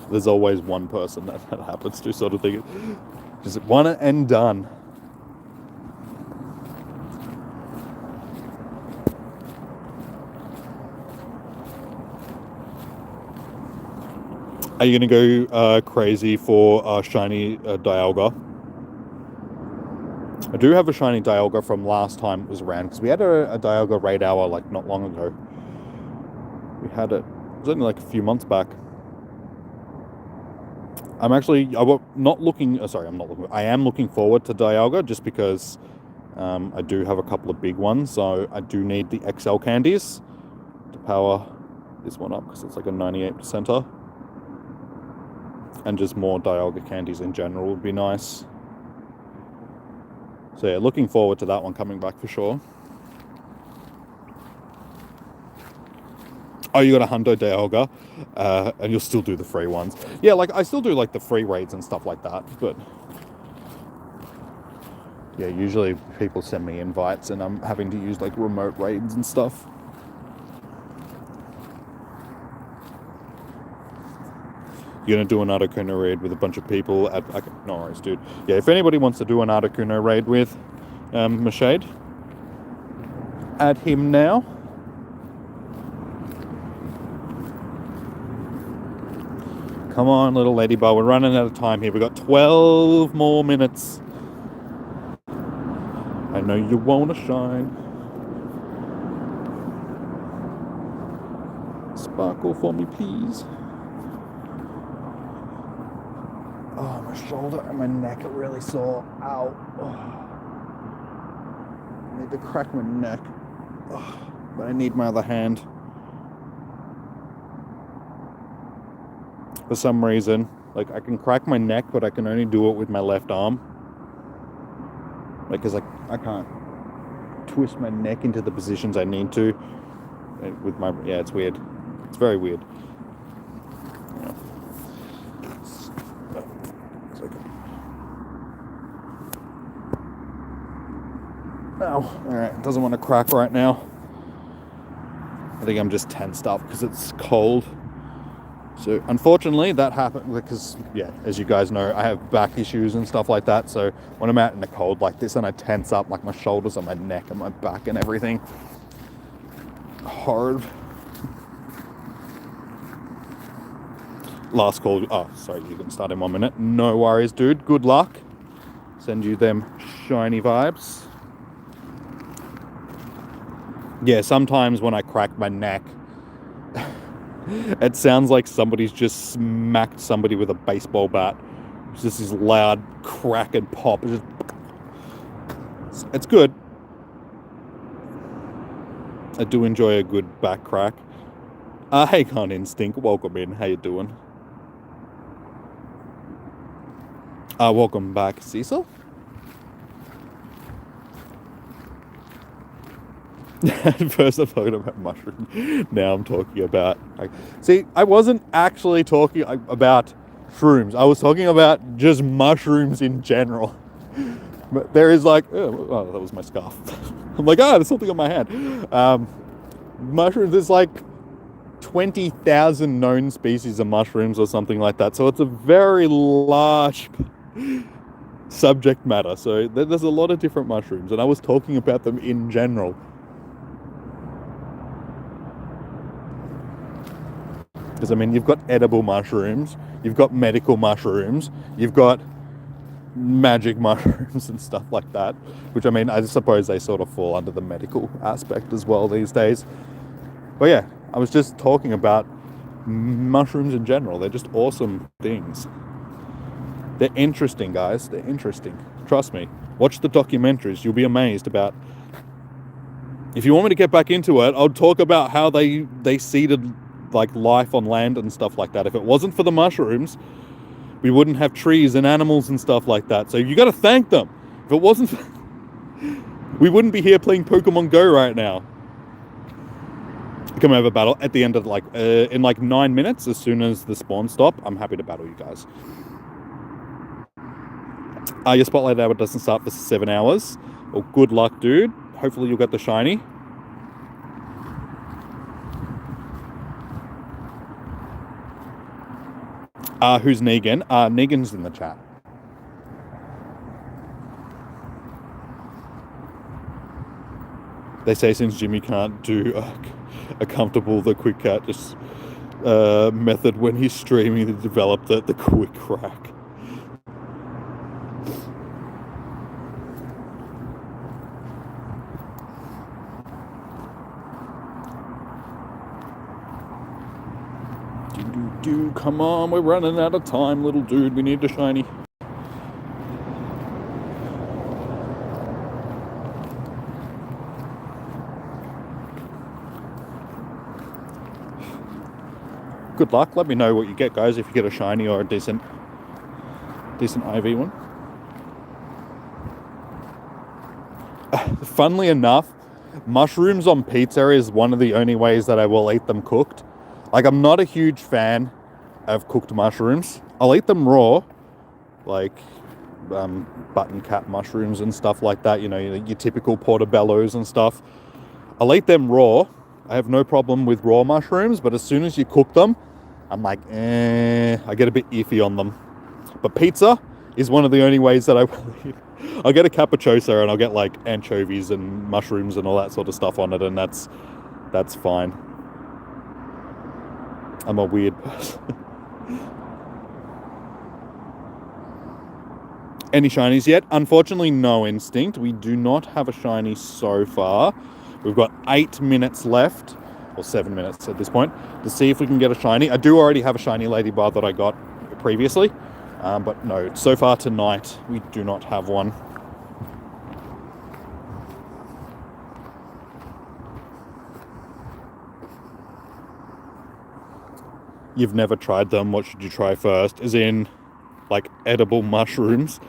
There's always one person that happens to, sort of thing. Just one and done. Are you going to go crazy for shiny Dialga? I do have a shiny Dialga from last time it was around, because we had a Dialga raid hour like not long ago. We had it was only like a few months back. I am looking forward to Dialga, just because I do have a couple of big ones, so I do need the XL candies to power this one up, because it's like a 98%er. And just more Dialga candies in general would be nice. So yeah, looking forward to that one coming back for sure. Oh, you got a Hundo Dialga, and you'll still do the free ones. Yeah, like I still do like the free raids and stuff like that, but yeah, usually people send me invites and I'm having to use like remote raids and stuff. You're going to do an Articuno raid with a bunch of people at... Okay, no worries, dude. Yeah, if anybody wants to do an Articuno raid with Mashade, add him now. Come on, little Ledyba. We're running out of time here. We've got 12 more minutes. I know you want to shine. Sparkle for me, please. Oh, my shoulder and my neck are really sore. Ow. Oh. I need to crack my neck. Oh, but I need my other hand. For some reason, like, I can crack my neck, but I can only do it with my left arm. Like, because I can't twist my neck into the positions I need to. With my... Yeah, it's weird. It's very weird. Yeah. Ow. Alright, doesn't want to crack right now. think I'm just tensed up because it's cold. So unfortunately that happened because, yeah, as you guys know, I have back issues and stuff like that. So when I'm out in the cold like this and I tense up, like my shoulders and my neck and my back and everything, hard. Last call. Oh, sorry, you can start in 1 minute. No worries, dude. Good luck. Send you them shiny vibes. Yeah, sometimes when I crack my neck, it sounds like somebody's just smacked somebody with a baseball bat. It's just this loud crack and pop. It's good. I do enjoy a good back crack. Hey, Con Instinct. Welcome in. How you doing? Welcome back, Cecil. At first I'm talking about mushrooms. Now I'm talking about... See, I wasn't actually talking about shrooms. I was talking about just mushrooms in general. But there is like... Oh, that was my scarf. I'm like, there's something on my hand. Mushrooms, there's like 20,000 known species of mushrooms or something like that. So it's a very large subject matter. So there's a lot of different mushrooms. And I was talking about them in general. Because, I mean, you've got edible mushrooms, you've got medical mushrooms, you've got magic mushrooms and stuff like that. Which, I mean, I suppose they sort of fall under the medical aspect as well these days. But yeah, I was just talking about mushrooms in general. They're just awesome things. They're interesting, guys. They're interesting. Trust me. Watch the documentaries. You'll be amazed about... If you want me to get back into it, I'll talk about how they seeded... like life on land and stuff like that. If it wasn't for the mushrooms, we wouldn't have trees and animals and stuff like that. So you got to thank them. If it wasn't for... we wouldn't be here playing Pokemon Go right now. Come over battle at the end of in 9 minutes. As soon as the spawns stop, I'm happy to battle you guys. Your Spotlight Hour doesn't start for 7 hours. Well, good luck, dude. Hopefully you'll get the shiny. Who's Negan? Negan's in the chat. They say since Jimmy can't do a comfortable the quick cat just method when he's streaming, they developed the quick crack. Come on, we're running out of time, little dude. We need the shiny. Good luck. Let me know what you get, guys, if you get a shiny or a decent IV one. Funnily enough, mushrooms on pizza is one of the only ways that I will eat them cooked. Like, I'm not a huge fan of cooked mushrooms. I'll eat them raw, like button cap mushrooms and stuff like that, you know, your typical portobellos and stuff. I'll eat them raw. I have no problem with raw mushrooms, but as soon as you cook them, I'm like, I get a bit iffy on them. But pizza is one of the only ways that I will eat. I'll get a capricciosa and I'll get like anchovies and mushrooms and all that sort of stuff on it, and that's fine. I'm a weird person. Any shinies yet? Unfortunately, no, Instinct. We do not have a shiny so far. We've got 8 minutes left, or 7 minutes at this point, to see if we can get a shiny. I do already have a shiny Ledyba that I got previously, but no, so far tonight, we do not have one. You've never tried them, what should you try first? As in, like, edible mushrooms.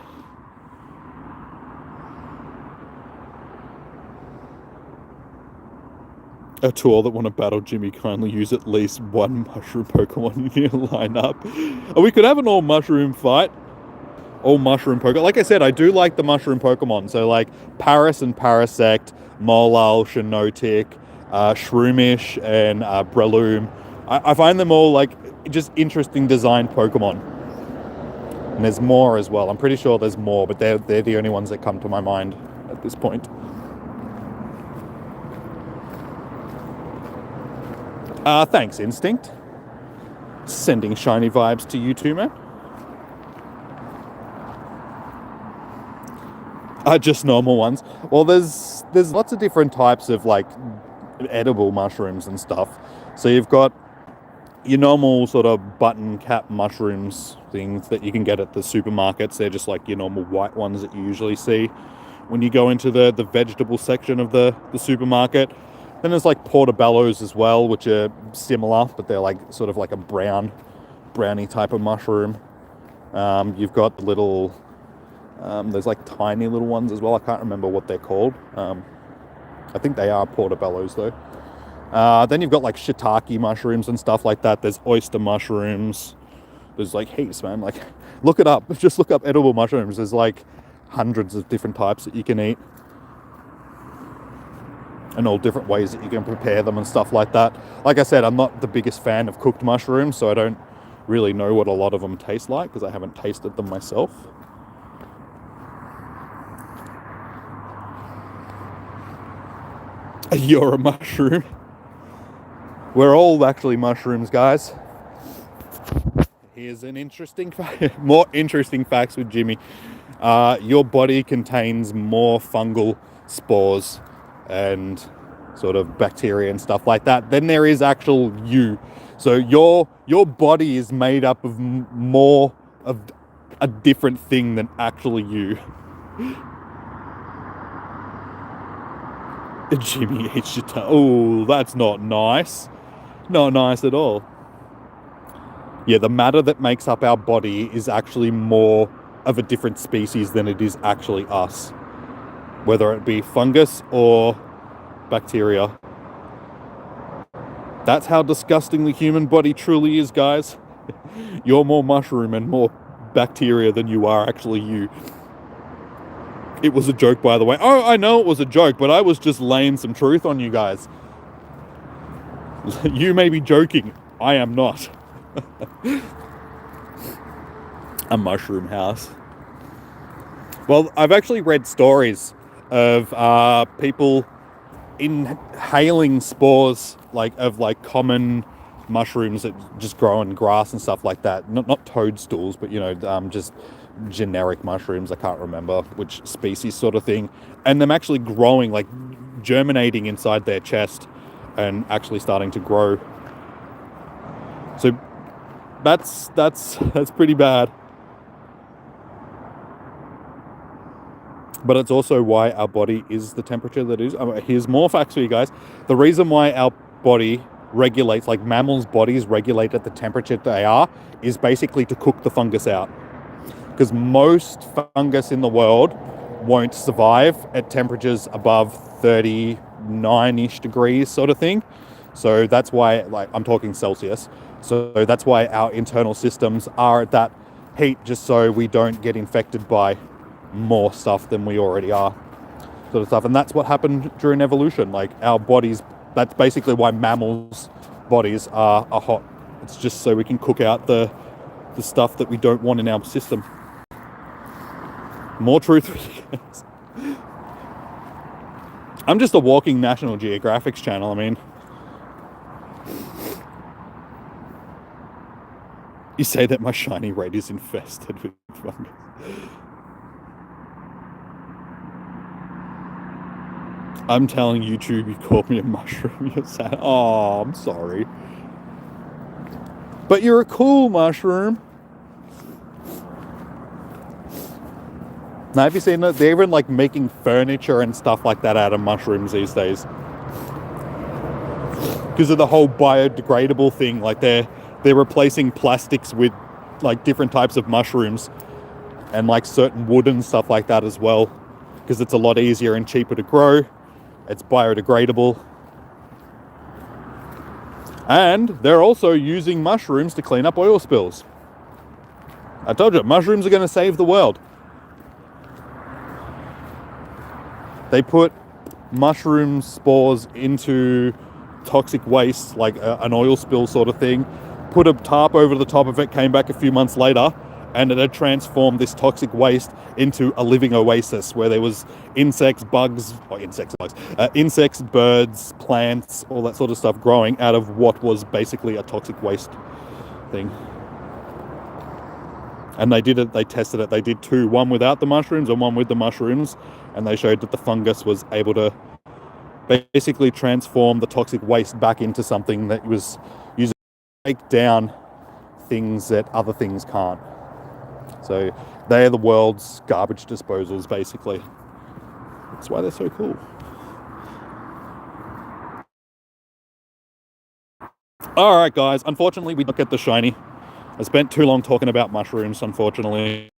A tour that want to battle Jimmy, kindly use at least one mushroom Pokemon in your lineup. Oh, we could have an all mushroom fight. All mushroom Pokemon. Like I said, I do like the mushroom Pokemon. So like Paris and Parasect, Molal, Shiinotic, Shroomish, and Breloom. I find them all like just interesting designed Pokemon. And there's more as well. I'm pretty sure there's more, but they're the only ones that come to my mind at this point. Thanks, Instinct. Sending shiny vibes to you too, man. Just normal ones. Well, there's lots of different types of like edible mushrooms and stuff. So you've got your normal sort of button cap mushrooms things that you can get at the supermarkets. They're just like your normal white ones that you usually see when you go into the vegetable section of the supermarket. Then there's like portobellos as well, which are similar, but they're like sort of like a brownie type of mushroom. You've got the little there's like tiny little ones as well. I can't remember what they're called. I think they are portobellos though. Then you've got like shiitake mushrooms and stuff like that. There's oyster mushrooms. There's like heaps, man. Like, look it up. Just look up edible mushrooms. There's like hundreds of different types that you can eat. And all different ways that you can prepare them and stuff like that. Like I said, I'm not the biggest fan of cooked mushrooms, so I don't really know what a lot of them taste like because I haven't tasted them myself. You're a mushroom. We're all actually mushrooms, guys. Here's an interesting fact. More interesting facts with Jimmy. Your body contains more fungal spores and sort of bacteria and stuff like that than there is actual you. So your body is made up of more of a different thing than actually you. Jimmy eats your tongue. Oh, that's not nice. Not nice at all. Yeah, the matter that makes up our body is actually more of a different species than it is actually us. Whether it be fungus or bacteria. That's how disgusting the human body truly is, guys. You're more mushroom and more bacteria than you are actually you. It was a joke, by the way. Oh, I know it was a joke, but I was just laying some truth on you guys. You may be joking. I am not. A mushroom house. Well, I've actually read stories of people inhaling spores of common mushrooms that just grow in grass and stuff like that. Not toadstools, but just generic mushrooms. I can't remember which species sort of thing. And them actually growing, like germinating inside their chest and actually starting to grow. So that's pretty bad. But it's also why our body is the temperature that it is. Here's more facts for you guys. The reason why our body regulates, like mammals' bodies regulate at the temperature they are, is basically to cook the fungus out. Because most fungus in the world won't survive at temperatures above 39-ish degrees sort of thing. So that's why, like, I'm talking Celsius. So that's why our internal systems are at that heat, just so we don't get infected by more stuff than we already are, sort of stuff. And that's what happened during evolution. Like our bodies, that's basically why mammals' bodies are hot. It's just so we can cook out the stuff that we don't want in our system. More truth for you guys. I'm just a walking National Geographic's channel. I mean, you say that my shiny red is infested with fungus. I'm telling YouTube you called me a mushroom. You're sad. Oh, I'm sorry. But you're a cool mushroom. Now, have you seen that? They're even like making furniture and stuff like that out of mushrooms these days. Because of the whole biodegradable thing. Like they're replacing plastics with like different types of mushrooms and like certain wood and stuff like that as well. Because it's a lot easier and cheaper to grow. It's biodegradable. And they're also using mushrooms to clean up oil spills. I told you, mushrooms are going to save the world. They put mushroom spores into toxic waste, like an oil spill sort of thing, put a tarp over the top of it, came back a few months later, and it had transformed this toxic waste into a living oasis where there was insects, bugs, insects, birds, plants, all that sort of stuff growing out of what was basically a toxic waste thing. And they tested it. They did two, one without the mushrooms and one with the mushrooms, and they showed that the fungus was able to basically transform the toxic waste back into something that was used to break down things that other things can't. So they're the world's garbage disposals, basically. That's why they're so cool. Alright guys, unfortunately we don't get the shiny. I spent too long talking about mushrooms, unfortunately.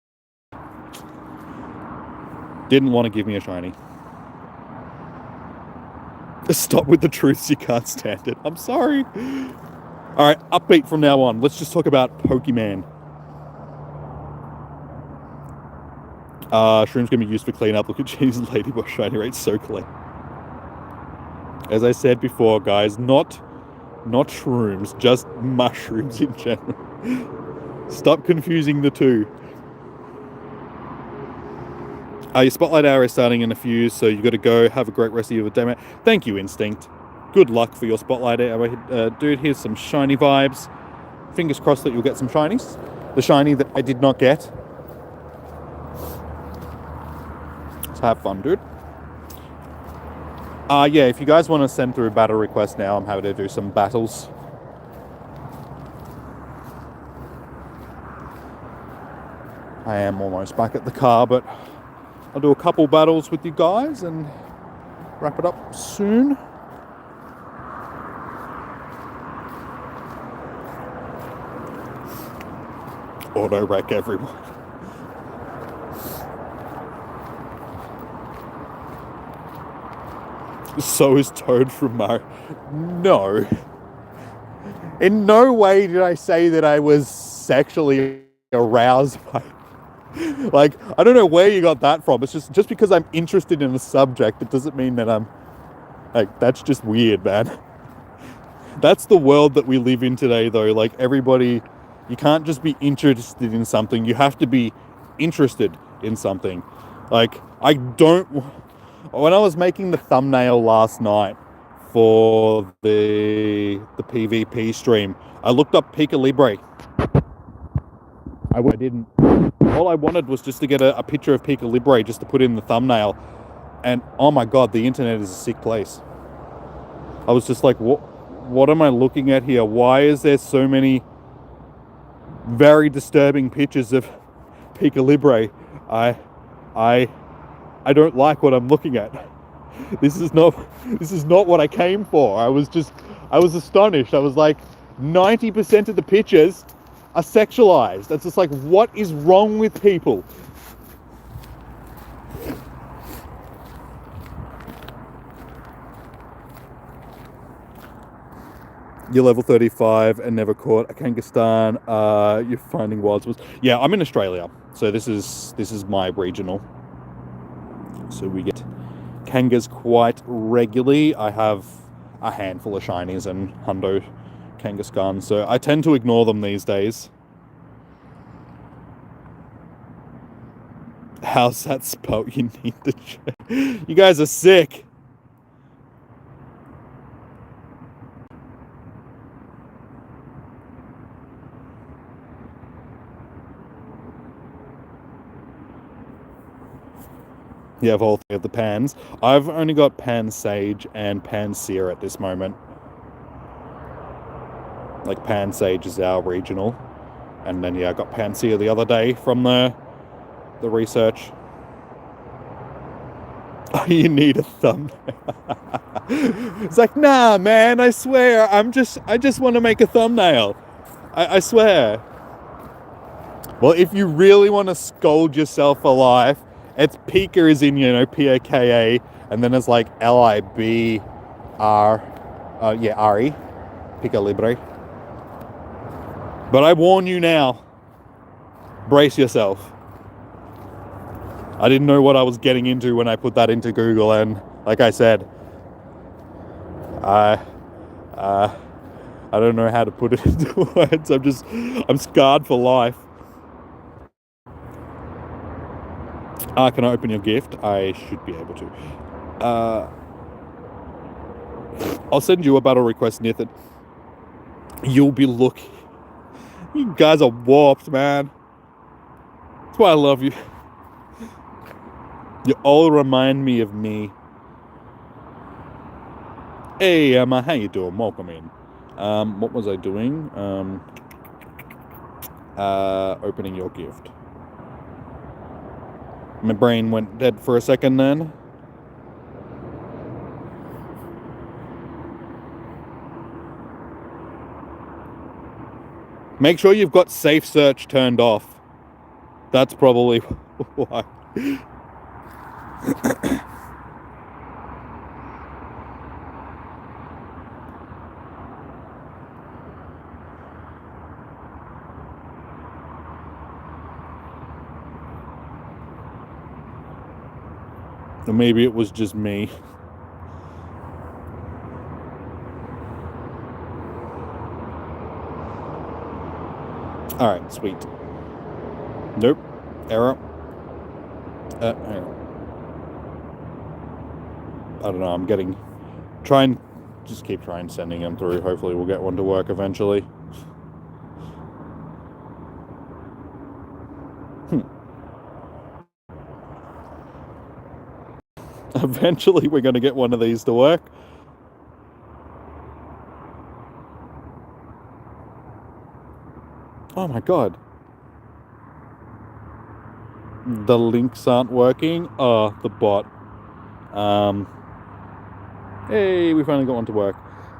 Didn't want to give me a shiny. Stop with the truths, you can't stand it. I'm sorry. Alright, upbeat from now on. Let's just talk about Pokemon. Shrooms can be used for cleanup. Look at Jenny's Ledyba shiny rate, so clean. As I said before, guys, not shrooms, just mushrooms in general. Stop confusing the two. Your Spotlight Hour is starting in a few, so you got to go. Have a great rest of your day, mate. Thank you, Instinct. Good luck for your Spotlight Hour. Dude, here's some shiny vibes. Fingers crossed that you'll get some shinies. The shiny that I did not get. Let's have fun, dude. Yeah, if you guys want to send through a battle request now, I'm happy to do some battles. I am almost back at the car, but I'll do a couple battles with you guys and wrap it up soon. Auto wreck everyone. So is Toad from Mario. No. In no way did I say that I was sexually aroused by... Like, I don't know where you got that from. It's just because I'm interested in a subject, it doesn't mean that I'm... Like, that's just weird, man. That's the world that we live in today, though. Like, everybody... You can't just be interested in something. You have to be interested in something. Like, I don't... When I was making the thumbnail last night for the PvP stream, I looked up Pika Libre. I didn't. All I wanted was just to get a picture of Pika Libre just to put in the thumbnail. And oh my god, the internet is a sick place. I was just like, what am I looking at here? Why is there so many very disturbing pictures of Pika Libre? I don't like what I'm looking at. This is not what I came for. I was astonished. I was like, 90% of the pictures are sexualized. That's just like, what is wrong with people? You're level 35 and never caught a Kangaskhan. You're finding wild spores. Yeah, I'm in Australia, so this is my regional. So we get Kangas quite regularly. I have a handful of shinies and hundo Kangaskhan, so I tend to ignore them these days. How's that spelled? You need to check. You guys are sick. You have all three of the pans. I've only got Pan Sage and Pan Seer at this moment. Like, Pan Sage is our regional. And then, yeah, I got Pan Seer the other day from the research. Oh, you need a thumbnail. It's like, nah, man, I swear, I just want to make a thumbnail. I swear. Well, if you really want to scold yourself for life, it's Pika is in, P-A-K-A, and then it's like L-I-B-R, R-E, Pika Libre. But I warn you now, brace yourself. I didn't know what I was getting into when I put that into Google, and Like I said, I don't know how to put it into words. I'm scarred for life. Can I open your gift? I should be able to. I'll send you a battle request, Nathan. You'll be looking. You guys are warped, man. That's why I love you. You all remind me of me. Hey, Emma, how you doing? Welcome in. What was I doing? Opening your gift. My brain went dead for a second then. Make sure you've got safe search turned off. That's probably why. Or maybe it was just me. Alright, sweet. Nope. Error. Hang on. I don't know, I'm getting... Just keep trying sending them through. Hopefully we'll get one to work eventually. Eventually we're going to get one of these to work. Oh my god. The links aren't working. Oh, the bot. Hey, we finally got one to work.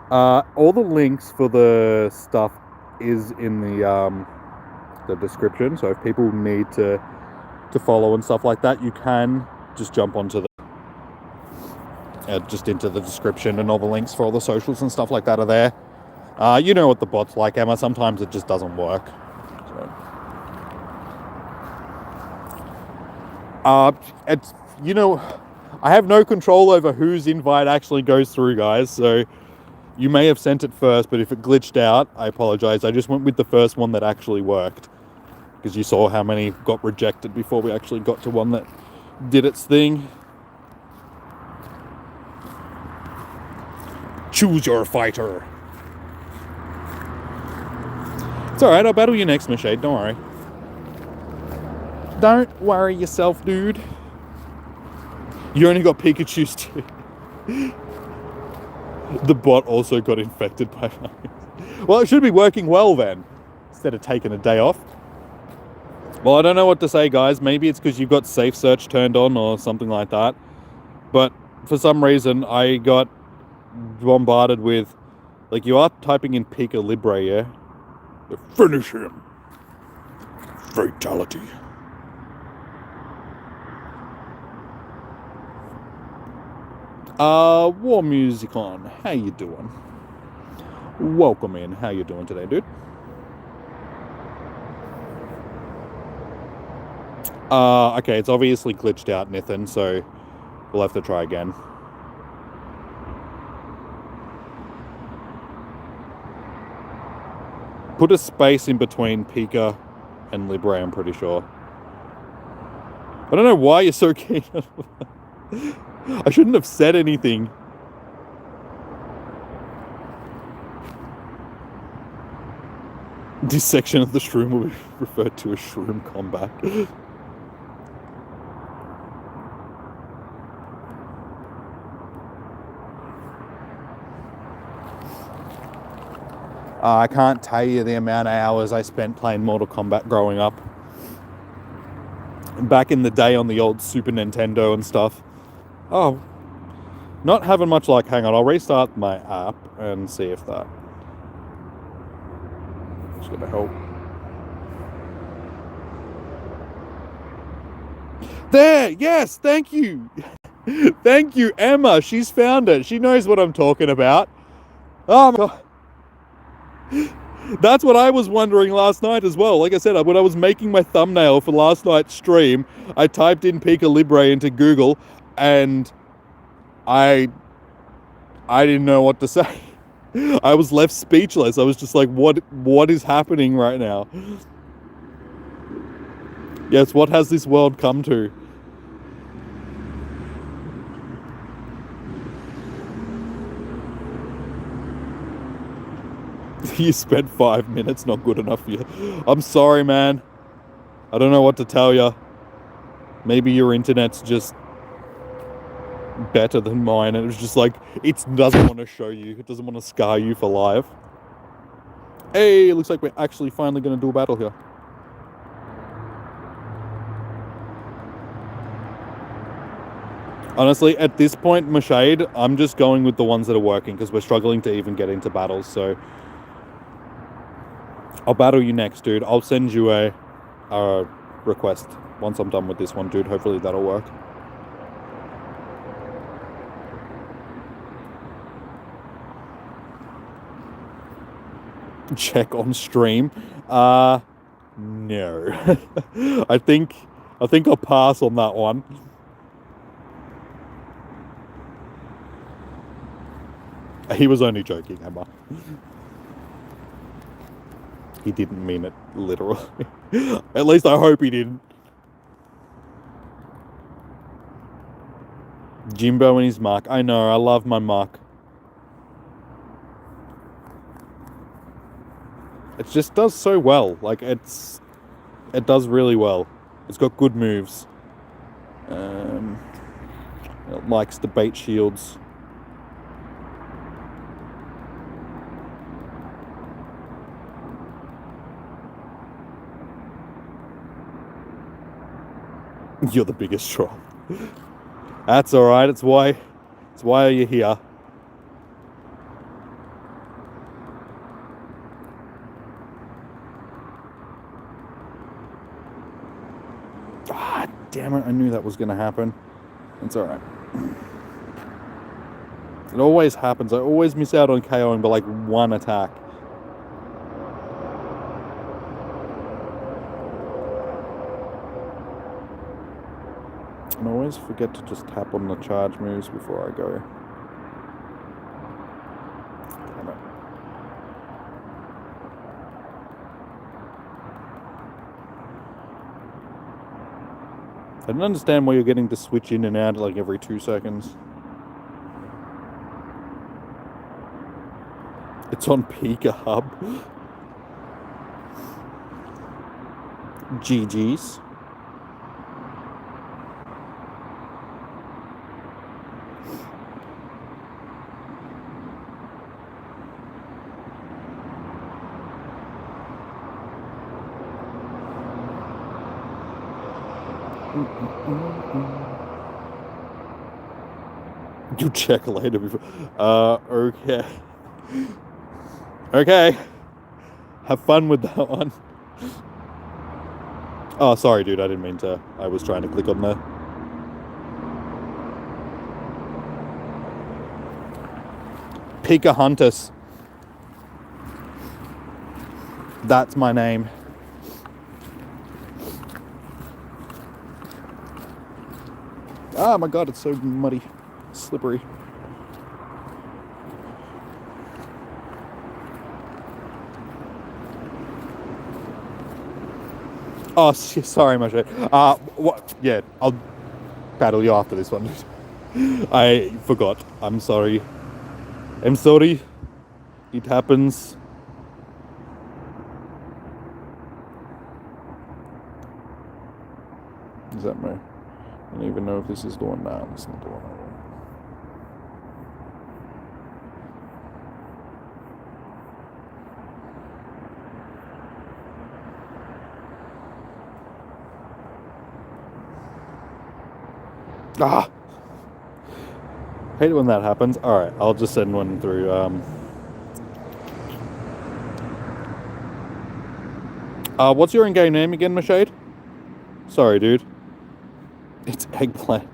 All the links for the stuff is in the description. So if people need to follow and stuff like that, you can just jump onto the just into the description, and all the links for all the socials and stuff like that are there. You know what the bot's like, Emma. Sometimes it just doesn't work. So. It's, you know, I have no control over whose invite actually goes through, guys. So you may have sent it first, but if it glitched out, I apologize. I just went with the first one that actually worked, because you saw how many got rejected before we actually got to one that did its thing. Choose your fighter. It's alright, I'll battle you next, Mashade, don't worry. Don't worry yourself, dude. You only got Pikachu's too. The bot also got infected by virus. Well, it should be working well then, instead of taking a day off. Well, I don't know what to say, guys. Maybe it's because you've got safe search turned on or something like that. But for some reason, I got bombarded with, like, you are typing in Pika Libre, yeah? Finish him. Fatality. War music on. How you doing? Welcome in. How you doing today, dude? Okay, it's obviously glitched out, Nathan, so we'll have to try again. Put a space in between Pika and Libre, I'm pretty sure. I don't know why you're so keen on that. I shouldn't have said anything. This section of the shroom will be referred to as shroom combat. I can't tell you the amount of hours I spent playing Mortal Kombat growing up. Back in the day on the old Super Nintendo and stuff. Oh, not having much luck. Hang on, I'll restart my app and see if that is going to help. There, yes, thank you. Thank you, Emma. She's found it. She knows what I'm talking about. Oh my god. That's what I was wondering last night as well. Like I said, when I was making my thumbnail for last night's stream, I typed in Pika Libre into Google, and I didn't know what to say. I was left speechless. I was just like, what is happening right now? Yes, what has this world come to? You spent 5 minutes, not good enough for you. I'm sorry, man. I don't know what to tell you. Maybe your internet's just better than mine, and it was just like, it doesn't want to show you. It doesn't want to scar you for life. Hey, it looks like we're actually finally going to do a battle here. Honestly, at this point, Mashade, I'm just going with the ones that are working because we're struggling to even get into battles, so I'll battle you next, dude. I'll send you a request once I'm done with this one, dude. Hopefully that'll work. Check on stream. No. I think I'll pass on that one. He was only joking, Emma. He didn't mean it literally. At least I hope he didn't. Jimbo and his Mark. I know, I love my Mark. It just does so well. Like, it does really well. It's got good moves. It likes the bait shields. You're the biggest troll. That's alright, it's why you're here. Ah, damn it, I knew that was gonna happen. It's alright. It always happens. I always miss out on KOing by like one attack. And I always forget to just tap on the charge moves before I go. Damn it. I don't understand why you're getting to switch in and out like every 2 seconds. It's on Pika Hub. GG's. You check later before. Okay. Okay. Have fun with that one. Oh, sorry, dude. I didn't mean to. I was trying to click on the... Pocahontas. That's my name. Ah, my God, it's so muddy. Slippery. Oh, sorry, my shit. What? Yeah, I'll battle you after this one. I forgot. I'm sorry. I'm sorry. It happens. Is that me? I don't even know if this is the one. Nah, it's not the one I want. Ah! Hate it when that happens. Alright, I'll just send one through. What's your in-game name again, Mashade? Sorry, dude. It's Eggplant.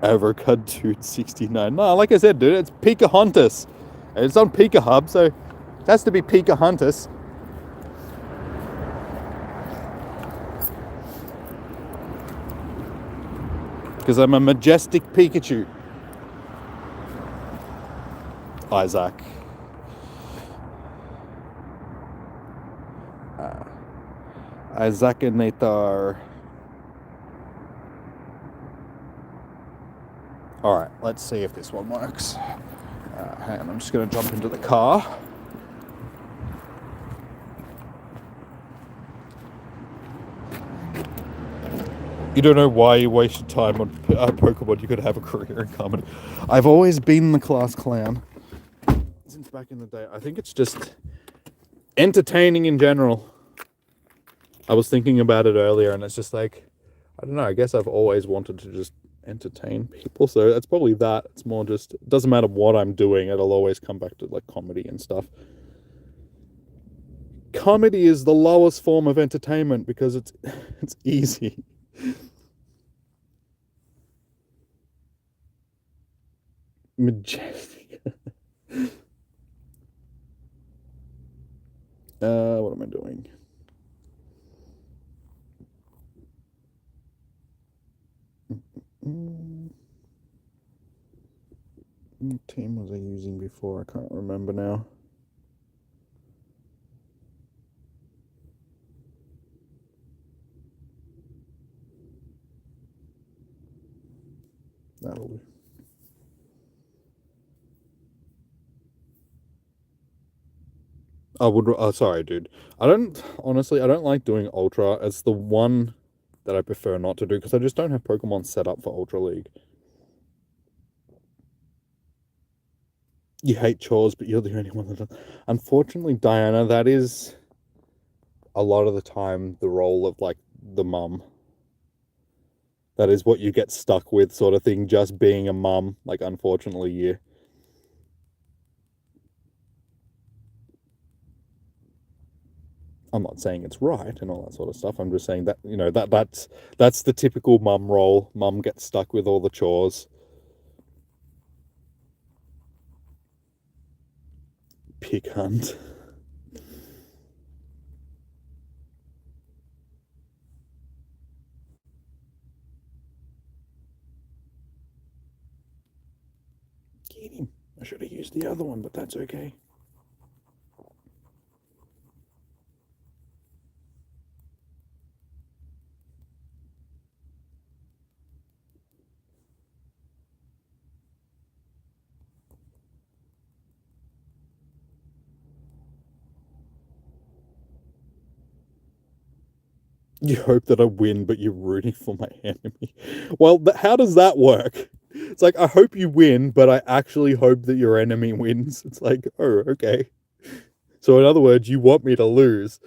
Overcut Dude 69. No, like I said, dude, it's Pocahontas. It's on Pika Hub, so it has to be Pocahontas. Because I'm a majestic Pikachu. Isaac. Isaacinator. Alright, let's see if this one works. Hang on, I'm just going to jump into the car. You don't know why you wasted time on Pokemon. You could have a career in comedy. I've always been the class clown. Since back in the day. I think it's just entertaining in general. I was thinking about it earlier, and it's just like, I don't know, I guess I've always wanted to just entertain people, so it's probably that. It's more just, it doesn't matter what I'm doing, it'll always come back to like comedy and stuff. Comedy is the lowest form of entertainment because it's easy. Majestic. What am I doing? What team was I using before? I can't remember now. That'll do. Sorry, dude. I don't like doing Ultra. It's the one that I prefer not to do because I just don't have Pokemon set up for Ultra League. You hate chores, but you're the only one that does. Unfortunately, Diana, that is a lot of the time the role of like the mum. That is what you get stuck with, sort of thing, just being a mum. Like, unfortunately, yeah. I'm not saying it's right and all that sort of stuff. I'm just saying that, you know, that's the typical mum role. Mum gets stuck with all the chores. Pig hunt. Get him. I should have used the other one, but that's okay. You hope that I win, but you're rooting for my enemy. Well, how does that work? It's like, I hope you win, but I actually hope that your enemy wins. It's like, oh, okay. So in other words, you want me to lose.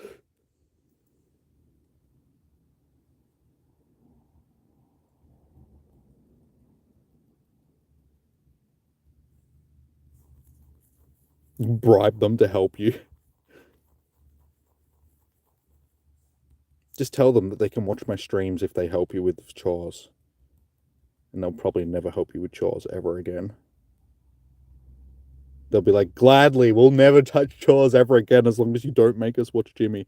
You bribe them to help you. Just tell them that they can watch my streams if they help you with chores. And they'll probably never help you with chores ever again. They'll be like, gladly, we'll never touch chores ever again as long as you don't make us watch Jimmy.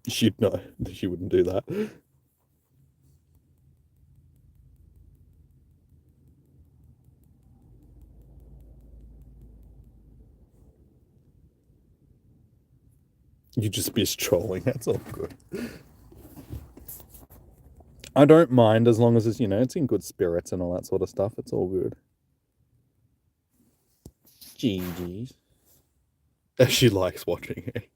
She'd know. She wouldn't do that. You just miss trolling. That's all good. I don't mind as long as it's, you know, it's in good spirits and all that sort of stuff. It's all good. GG's. She likes watching it.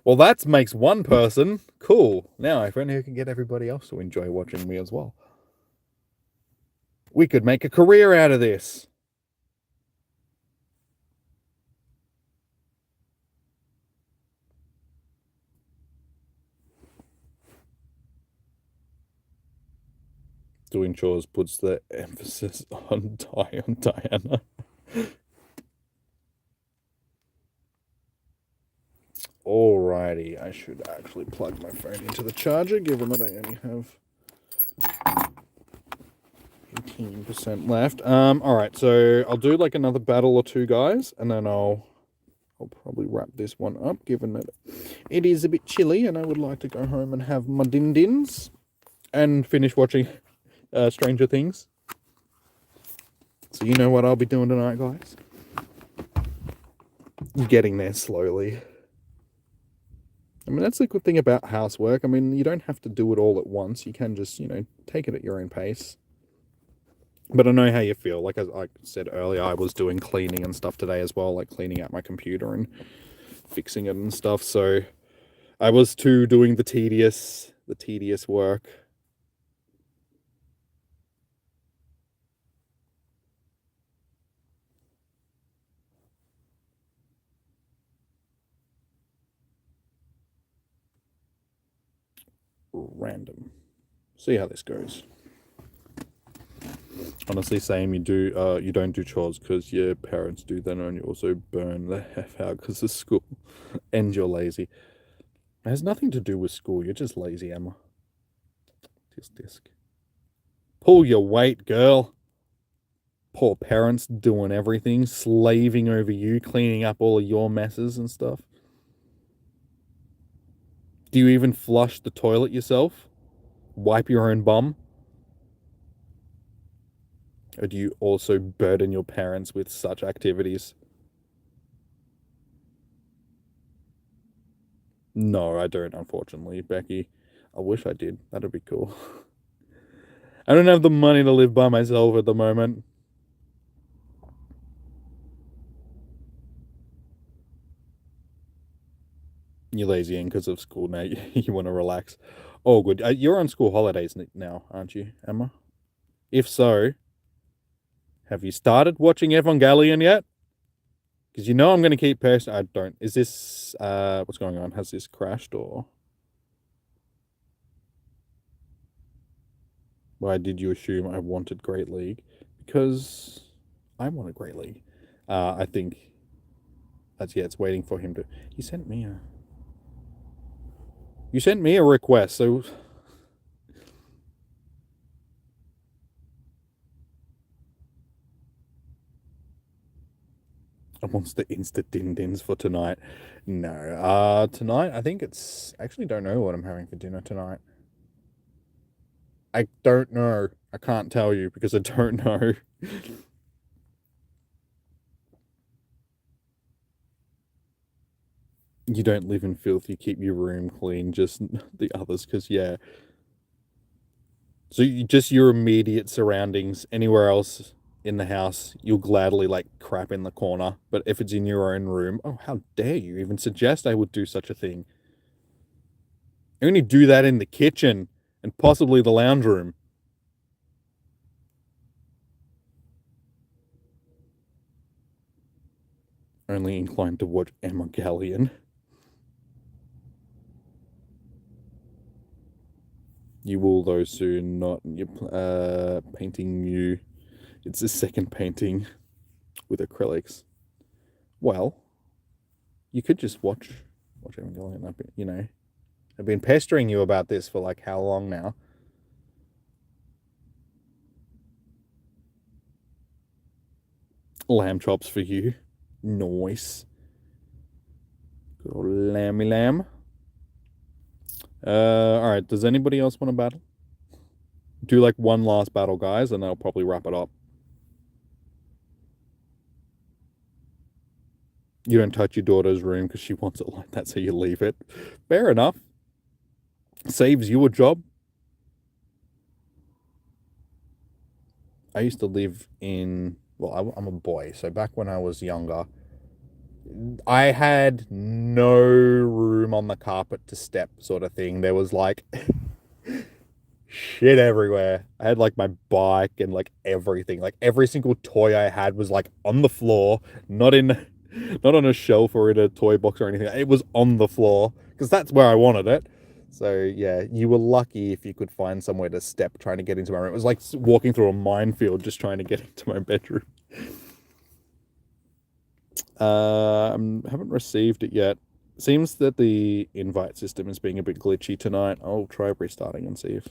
Well, that makes one person. Cool. Now, if only I can get everybody else to enjoy watching me as well. We could make a career out of this. Doing chores puts the emphasis on Diana. Alrighty, I should actually plug my phone into the charger, given that I only have 18% left. Alright, so I'll do like another battle or two, guys, and then I'll I'll probably wrap this one up, given that it is a bit chilly and I would like to go home and have my din-dins and finish watching Stranger Things. So you know what I'll be doing tonight, guys? Getting there slowly. I mean, that's the good thing about housework. I mean, you don't have to do it all at once. You can just, take it at your own pace. But I know how you feel. Like, as I said earlier, I was doing cleaning and stuff today as well, like cleaning out my computer and fixing it and stuff. So I was too doing the tedious work. Random. See how this goes. Honestly, same. You don't do chores because your parents do then, and you also burn the F out because of school, and you're lazy. It has nothing to do with school. You're just lazy, Emma. Disc. Pull your weight, girl. Poor parents doing everything, slaving over you, cleaning up all of your messes and stuff. Do you even flush the toilet yourself? Wipe your own bum? Or do you also burden your parents with such activities? No, I don't, unfortunately, Becky. I wish I did. That'd be cool. I don't have the money to live by myself at the moment. You're lazy and because of school now. You want to relax. Oh, good. You're on school holidays now, aren't you, Emma? If so, have you started watching Evangelion yet? Because I'm going to keep posting. I don't. Is this, what's going on? Has this crashed or? Why did you assume I wanted Great League? Because I want a Great League. I think it's waiting for him to. You sent me a request, so I wants the insta din-dins for tonight. No. Tonight I think it's actually don't know what I'm having for dinner tonight. I don't know. I can't tell you because I don't know. You don't live in filth, you keep your room clean, just the others, because, yeah. So just your immediate surroundings, anywhere else in the house, you'll gladly, like, crap in the corner. But if it's in your own room, oh, how dare you even suggest I would do such a thing? I only do that in the kitchen and possibly the lounge room. Only inclined to watch Emma Gallion. You will, though, soon. Not painting you. It's a second painting with acrylics. Well, you could just watch Evangelion. I've been pestering you about this for like how long now? Lamb chops for you. Nice. Good old lammy lamb. Alright, does anybody else want to battle? Do like one last battle, guys, and I'll probably wrap it up. You don't touch your daughter's room because she wants it like that, so you leave it. Fair enough. Saves you a job. I used to live in... Well, I'm a boy, so back when I was younger, I had no room on the carpet to step sort of thing. There was like shit everywhere. I had like my bike and like everything. Like every single toy I had was like on the floor, not on a shelf or in a toy box or anything. It was on the floor because that's where I wanted it. So yeah, you were lucky if you could find somewhere to step trying to get into my room. It was like walking through a minefield just trying to get into my bedroom. Haven't received it yet. Seems that the invite system is being a bit glitchy tonight. I'll try restarting and see if...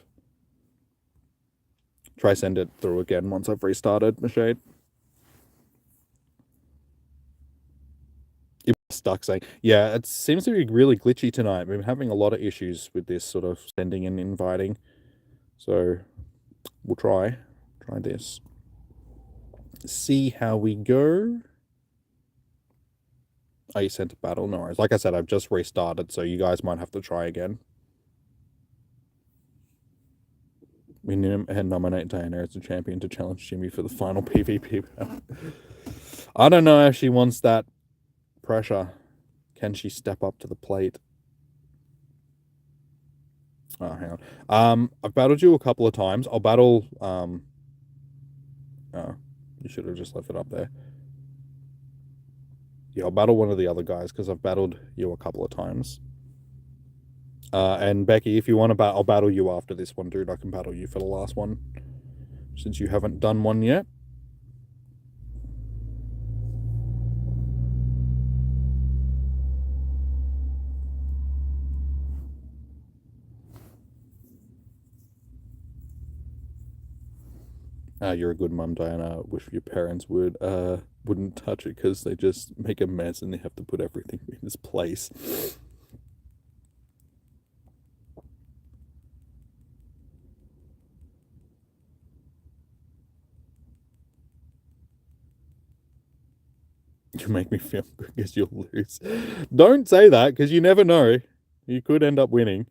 Try send it through again once I've restarted, Mashade. Stuck saying, yeah, it seems to be really glitchy tonight. We've been having a lot of issues with this sort of sending and inviting. So we'll try this. See how we go. Oh, you sent a battle? No worries. Like I said, I've just restarted, so you guys might have to try again. We need to nominate Diana as the champion to challenge Jimmy for the final PvP battle. I don't know if she wants that pressure. Can she step up to the plate? Oh, hang on. I've battled you a couple of times. I'll battle, oh, you should have just left it up there. Yeah, I'll battle one of the other guys because I've battled you a couple of times. And Becky, if you want to I'll battle you after this one, dude. I can battle you for the last one since you haven't done one yet. You're a good mum, Diana. Wish your parents wouldn't touch it because they just make a mess and they have to put everything in its place. You make me feel good because you'll lose. Don't say that because you never know. You could end up winning.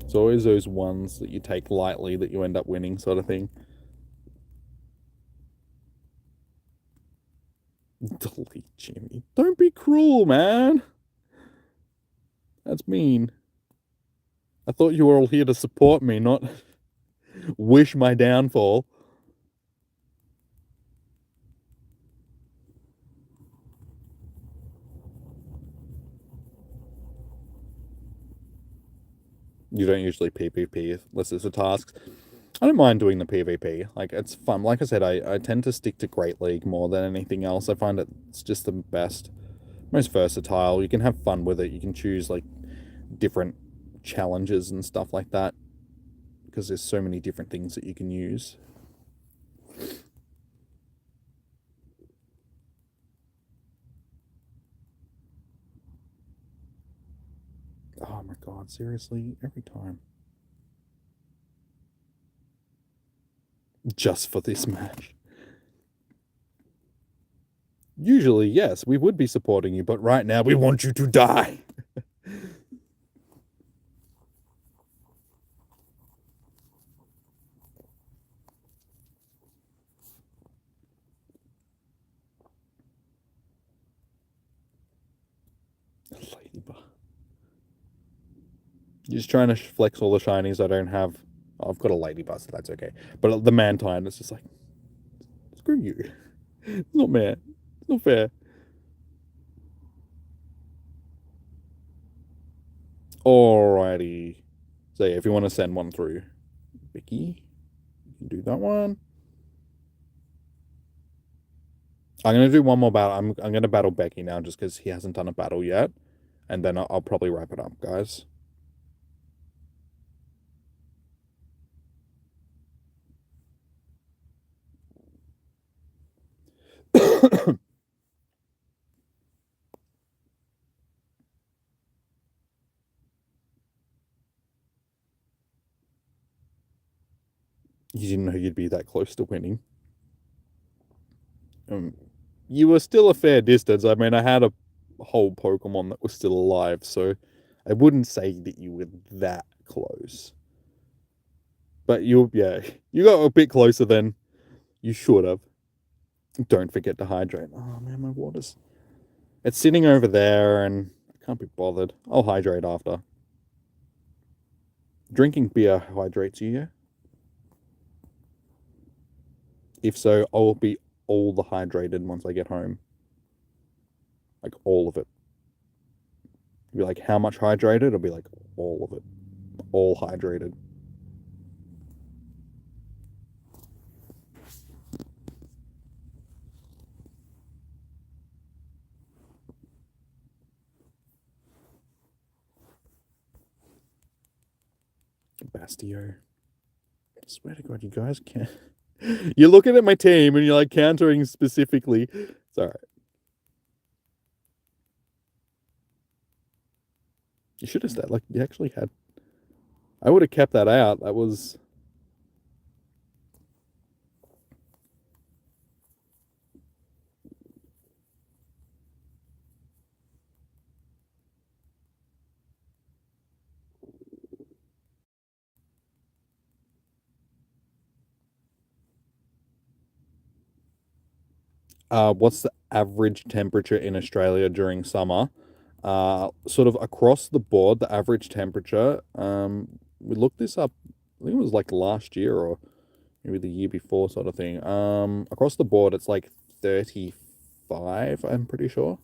It's always those ones that you take lightly that you end up winning, sort of thing. Delete Jimmy. Don't be cruel, man. That's mean. I thought you were all here to support me, not wish my downfall. You don't usually PvP unless it's a task. I don't mind doing the PvP. Like, it's fun. Like I said, I tend to stick to Great League more than anything else. I find it's just the best, most versatile. You can have fun with it. You can choose, like, different challenges and stuff like that because there's so many different things that you can use. Oh my god, seriously? Every time. Just for this match. Usually, yes, we would be supporting you, but right now we want you to die. Ledyba. You're just trying to flex all the shinies I don't have. Oh, I've got a Ledyba, so that's okay. But the Mantine, it's just like, screw you. It's not fair. It's not fair. Alrighty. So yeah, if you want to send one through, Vicky, you can do that one. I'm gonna do one more battle. I'm gonna battle Becky now just because he hasn't done a battle yet, and then I'll probably wrap it up, guys. You didn't know you'd be that close to winning. You were still a fair distance. I mean, I had a whole Pokemon that was still alive, so I wouldn't say that you were that close. But you got a bit closer than you should have. Don't forget to hydrate. Oh man, my water's... It's sitting over there and I can't be bothered. I'll hydrate after. Drinking beer hydrates you, yeah? If so, I'll be all the hydrated once I get home. Like, all of it. You'll be like, how much hydrated? I'll be like, all of it. All hydrated. Bastio. I swear to God, you guys can't. You're looking at my team and you're like countering specifically. It's all right. You should have said, like, you actually had. I would have kept that out. That was. What's the average temperature in Australia during summer? Sort of across the board, the average temperature. We looked this up. I think it was like last year or maybe the year before, sort of thing. Across the board, it's like 35. I'm pretty sure.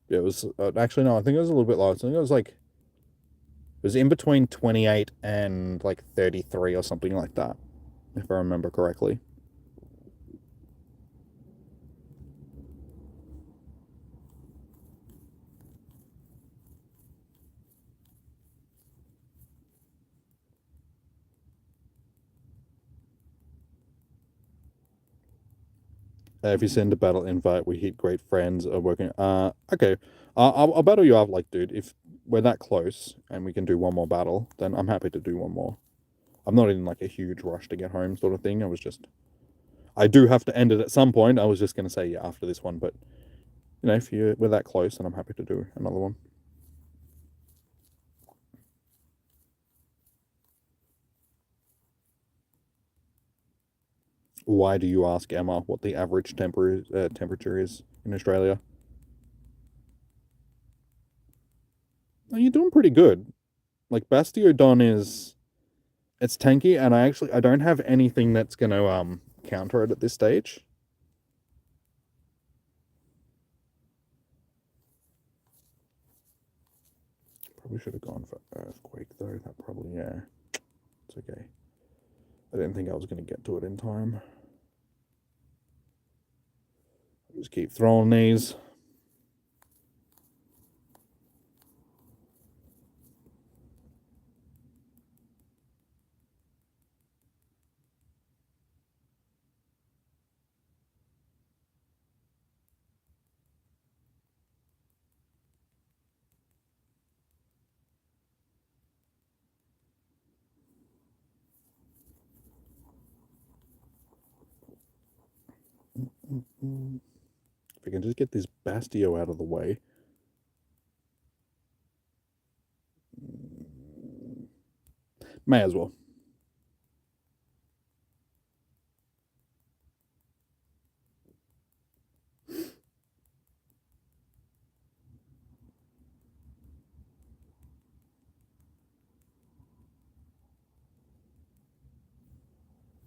Yeah, it was actually no. I think it was a little bit lower. I think it was like it was in between 28 and like 33 or something like that, if I remember correctly. If you send a battle invite, we hit great friends are working. Okay. I'll battle you up, like, dude. If we're that close and we can do one more battle, then I'm happy to do one more. I'm not in like a huge rush to get home, sort of thing. I do have to end it at some point. I was just gonna say yeah after this one, but if we're that close, then I'm happy to do another one. Why do you ask, Emma, what the average temperature is in Australia? Oh, you're doing pretty good. Like Bastiodon is it's tanky, and I don't have anything that's gonna counter it at this stage. Probably should have gone for Earthquake though. That probably yeah. It's okay. I didn't think I was gonna get to it in time. Just keep throwing these. If I can just get this Bastio out of the way. May as well.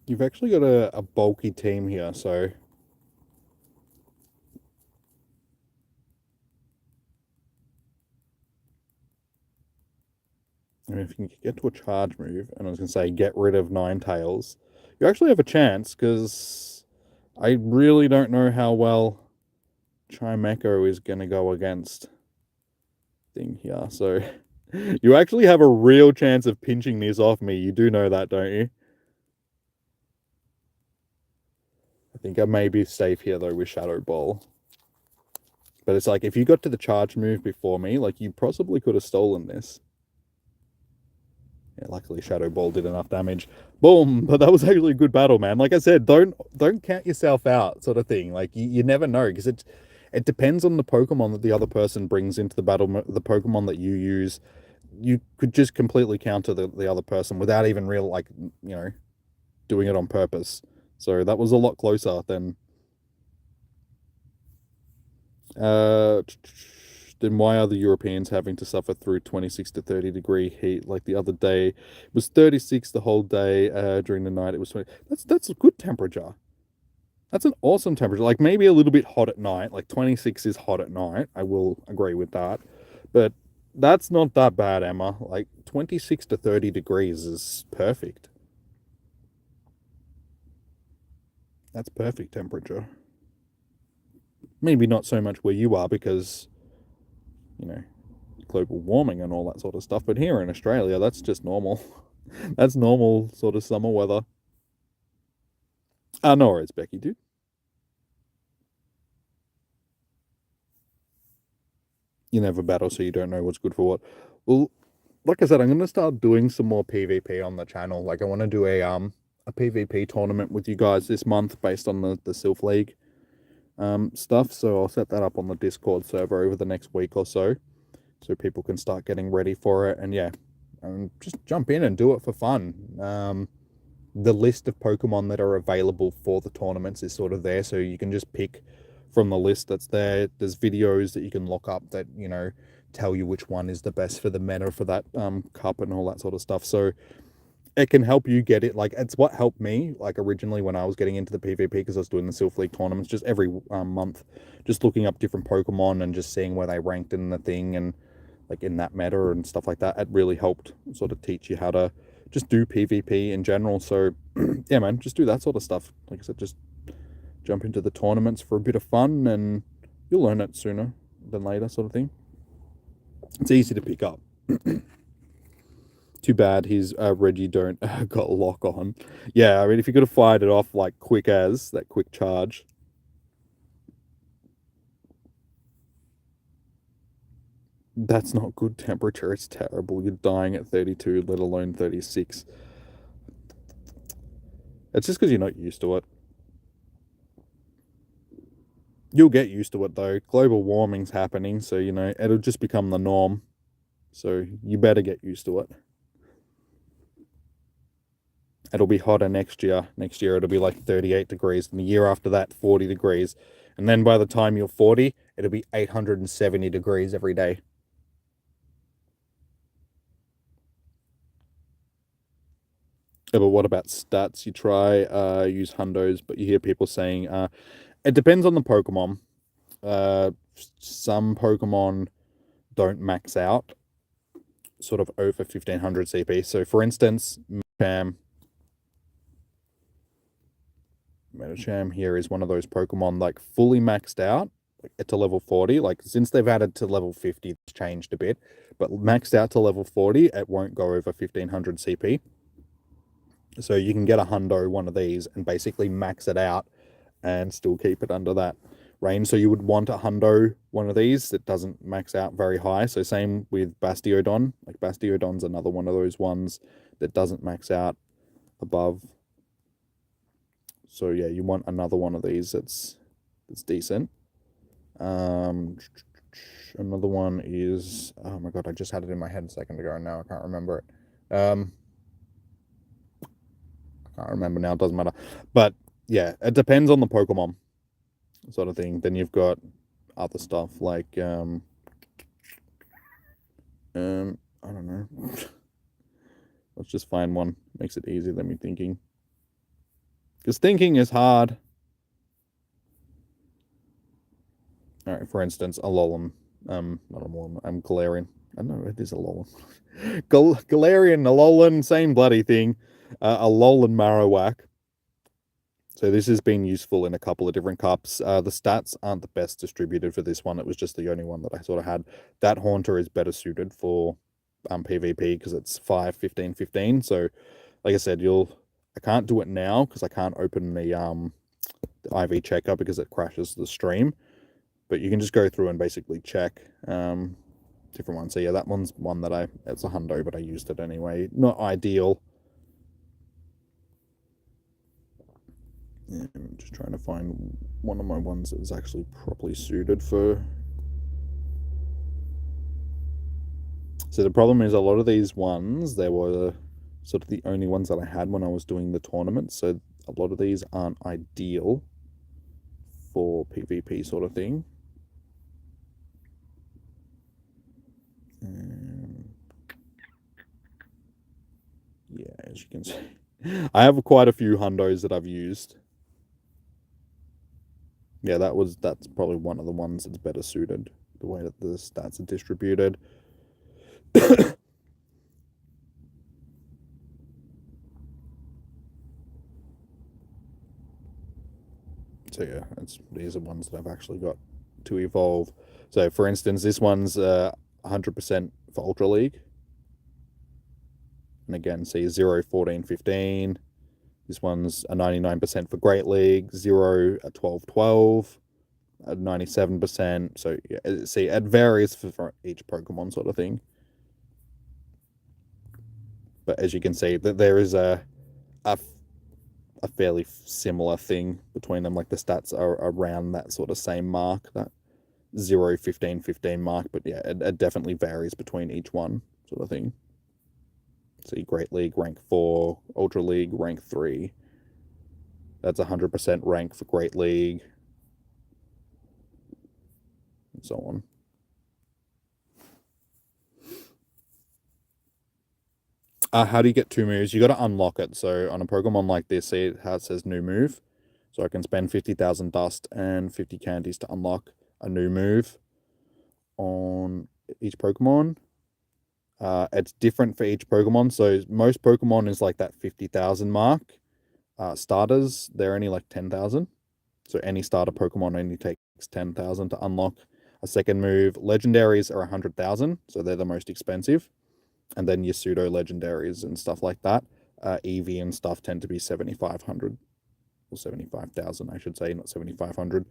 You've actually got a bulky team here, so I mean, if you can get to a charge move, and I was going to say get rid of Ninetales, you actually have a chance because I really don't know how well Chimecho is going to go against thing here. So you actually have a real chance of pinching this off me. You do know that, don't you? I think I may be safe here though with Shadow Ball. But it's like if you got to the charge move before me, like you possibly could have stolen this. Yeah, luckily Shadow Ball did enough damage. Boom! But that was actually a good battle, man. Like I said, don't count yourself out, sort of thing. Like you never know because it depends on the Pokemon that the other person brings into the battle. The Pokemon that you use, you could just completely counter the other person without even real like doing it on purpose. So that was a lot closer than uh then why are the Europeans having to suffer through 26 to 30-degree heat like the other day? It was 36 the whole day. During the night it was 20. That's a good temperature. That's an awesome temperature. Like maybe a little bit hot at night. Like 26 is hot at night. I will agree with that. But that's not that bad, Emma. Like 26 to 30 degrees is perfect. That's perfect temperature. Maybe not so much where you are because global warming and all that sort of stuff. But here in Australia, that's just normal. That's normal sort of summer weather. No worries, Becky, dude. You never battle, so you don't know what's good for what. Well, like I said, I'm gonna start doing some more PvP on the channel. Like I want to do a PvP tournament with you guys this month based on the Sylph League stuff. So I'll set that up on the Discord server over the next week or so people can start getting ready for it. And yeah, just jump in and do it for fun. The list of Pokemon that are available for the tournaments is sort of there, so you can just pick from the list that's there. There's videos that you can look up that, tell you which one is the best for the meta for that cup and all that sort of stuff. So it can help you get it. Like, it's what helped me, like, originally when I was getting into the PvP, because I was doing the Sylph League tournaments just every month, just looking up different Pokemon and just seeing where they ranked in the thing and, like, in that meta and stuff like that. It really helped sort of teach you how to just do PvP in general. So, yeah, man, just do that sort of stuff. Like I said, just jump into the tournaments for a bit of fun and you'll learn it sooner than later, sort of thing. It's easy to pick up. Too bad his Reggie don't got lock on. Yeah, I mean, if you could have fired it off like quick as that quick charge. That's not good temperature. It's terrible. You're dying at 32, let alone 36. It's just because you're not used to it. You'll get used to it though. Global warming's happening, so it'll just become the norm. So you better get used to it. It'll be hotter next year. Next year it'll be like 38 degrees, and the year after that 40 degrees. And then by the time you're 40, it'll be 870 degrees every day. Yeah, but what about stats? You try use hundos, but you hear people saying it depends on the Pokemon. Some Pokemon don't max out sort of over 1500 CP. So for instance, Medicham here is one of those Pokemon like fully maxed out to level 40. Like since they've added to level 50, it's changed a bit, but maxed out to level 40, it won't go over 1500 CP. So you can get a hundo one of these and basically max it out and still keep it under that range. So you would want a hundo one of these that doesn't max out very high. So same with Bastiodon. Like Bastiodon's another one of those ones that doesn't max out above. So yeah, you want another one of these that's decent. Another one is, oh my god, I just had it in my head a second ago and now I can't remember it. I can't remember now, it doesn't matter. But yeah, it depends on the Pokemon sort of thing. Then you've got other stuff like I don't know. Let's just find one. Makes it easier than me thinking. Because thinking is hard. Alright, for instance, Alolan. Not Alolan, Galarian. I don't know, it is Alolan. Galarian, Alolan, same bloody thing. Alolan Marowak. So this has been useful in a couple of different cups. The stats aren't the best distributed for this one. It was just the only one that I sort of had. That Haunter is better suited for PvP because it's 5, 15, 15. So like I said, I can't do it now because I can't open the IV checker because it crashes the stream. But you can just go through and basically check different ones. So yeah, that one's one that it's a hundo, but I used it anyway. Not ideal. Yeah, I'm just trying to find one of my ones that is actually properly suited for. So the problem is a lot of these ones, they were sort of the only ones that I had when I was doing the tournament. So a lot of these aren't ideal for PvP sort of thing. Yeah, as you can see, I have quite a few hundos that I've used. Yeah, that's probably one of the ones that's better suited, the way that the stats are distributed. So yeah, these are ones that I've actually got to evolve. So, for instance, this one's 100% for Ultra League. And again, see 0, 14, 15. This one's a 99% for Great League, 0 at 12, 12, at 97%. So, yeah, see, it varies for each Pokemon sort of thing. But as you can see, that there is a fairly similar thing between them. Like the stats are around that sort of same mark, that 0, 15, 15 mark. But yeah, it definitely varies between each one sort of thing. See, Great League rank 4, Ultra League rank 3. That's 100% rank for Great League, and so on. How do you get 2 moves? You got to unlock it. So on a Pokemon like this, see how it says new move. So I can spend 50,000 dust and 50 candies to unlock a new move on each Pokemon. It's different for each Pokemon. So most Pokemon is like that 50,000 mark. Starters, they're only like 10,000. So any starter Pokemon only takes 10,000 to unlock a second move. Legendaries are 100,000, so they're the most expensive. And then your pseudo legendaries and stuff like that, Eevee and stuff tend to be 7,500 or 75,000, I should say, not 7,500.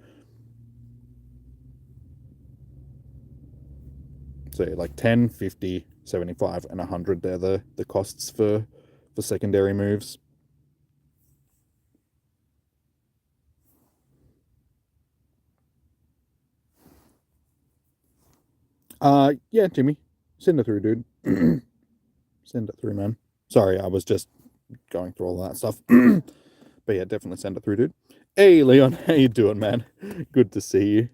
So like 10, 50, 75, and 100. They're the costs for secondary moves. Yeah, Jimmy, send it through, dude. Send it through, man. Sorry, I was just going through all that stuff. But yeah, definitely send it through, dude. Hey, Leon, how you doing, man? Good to see you.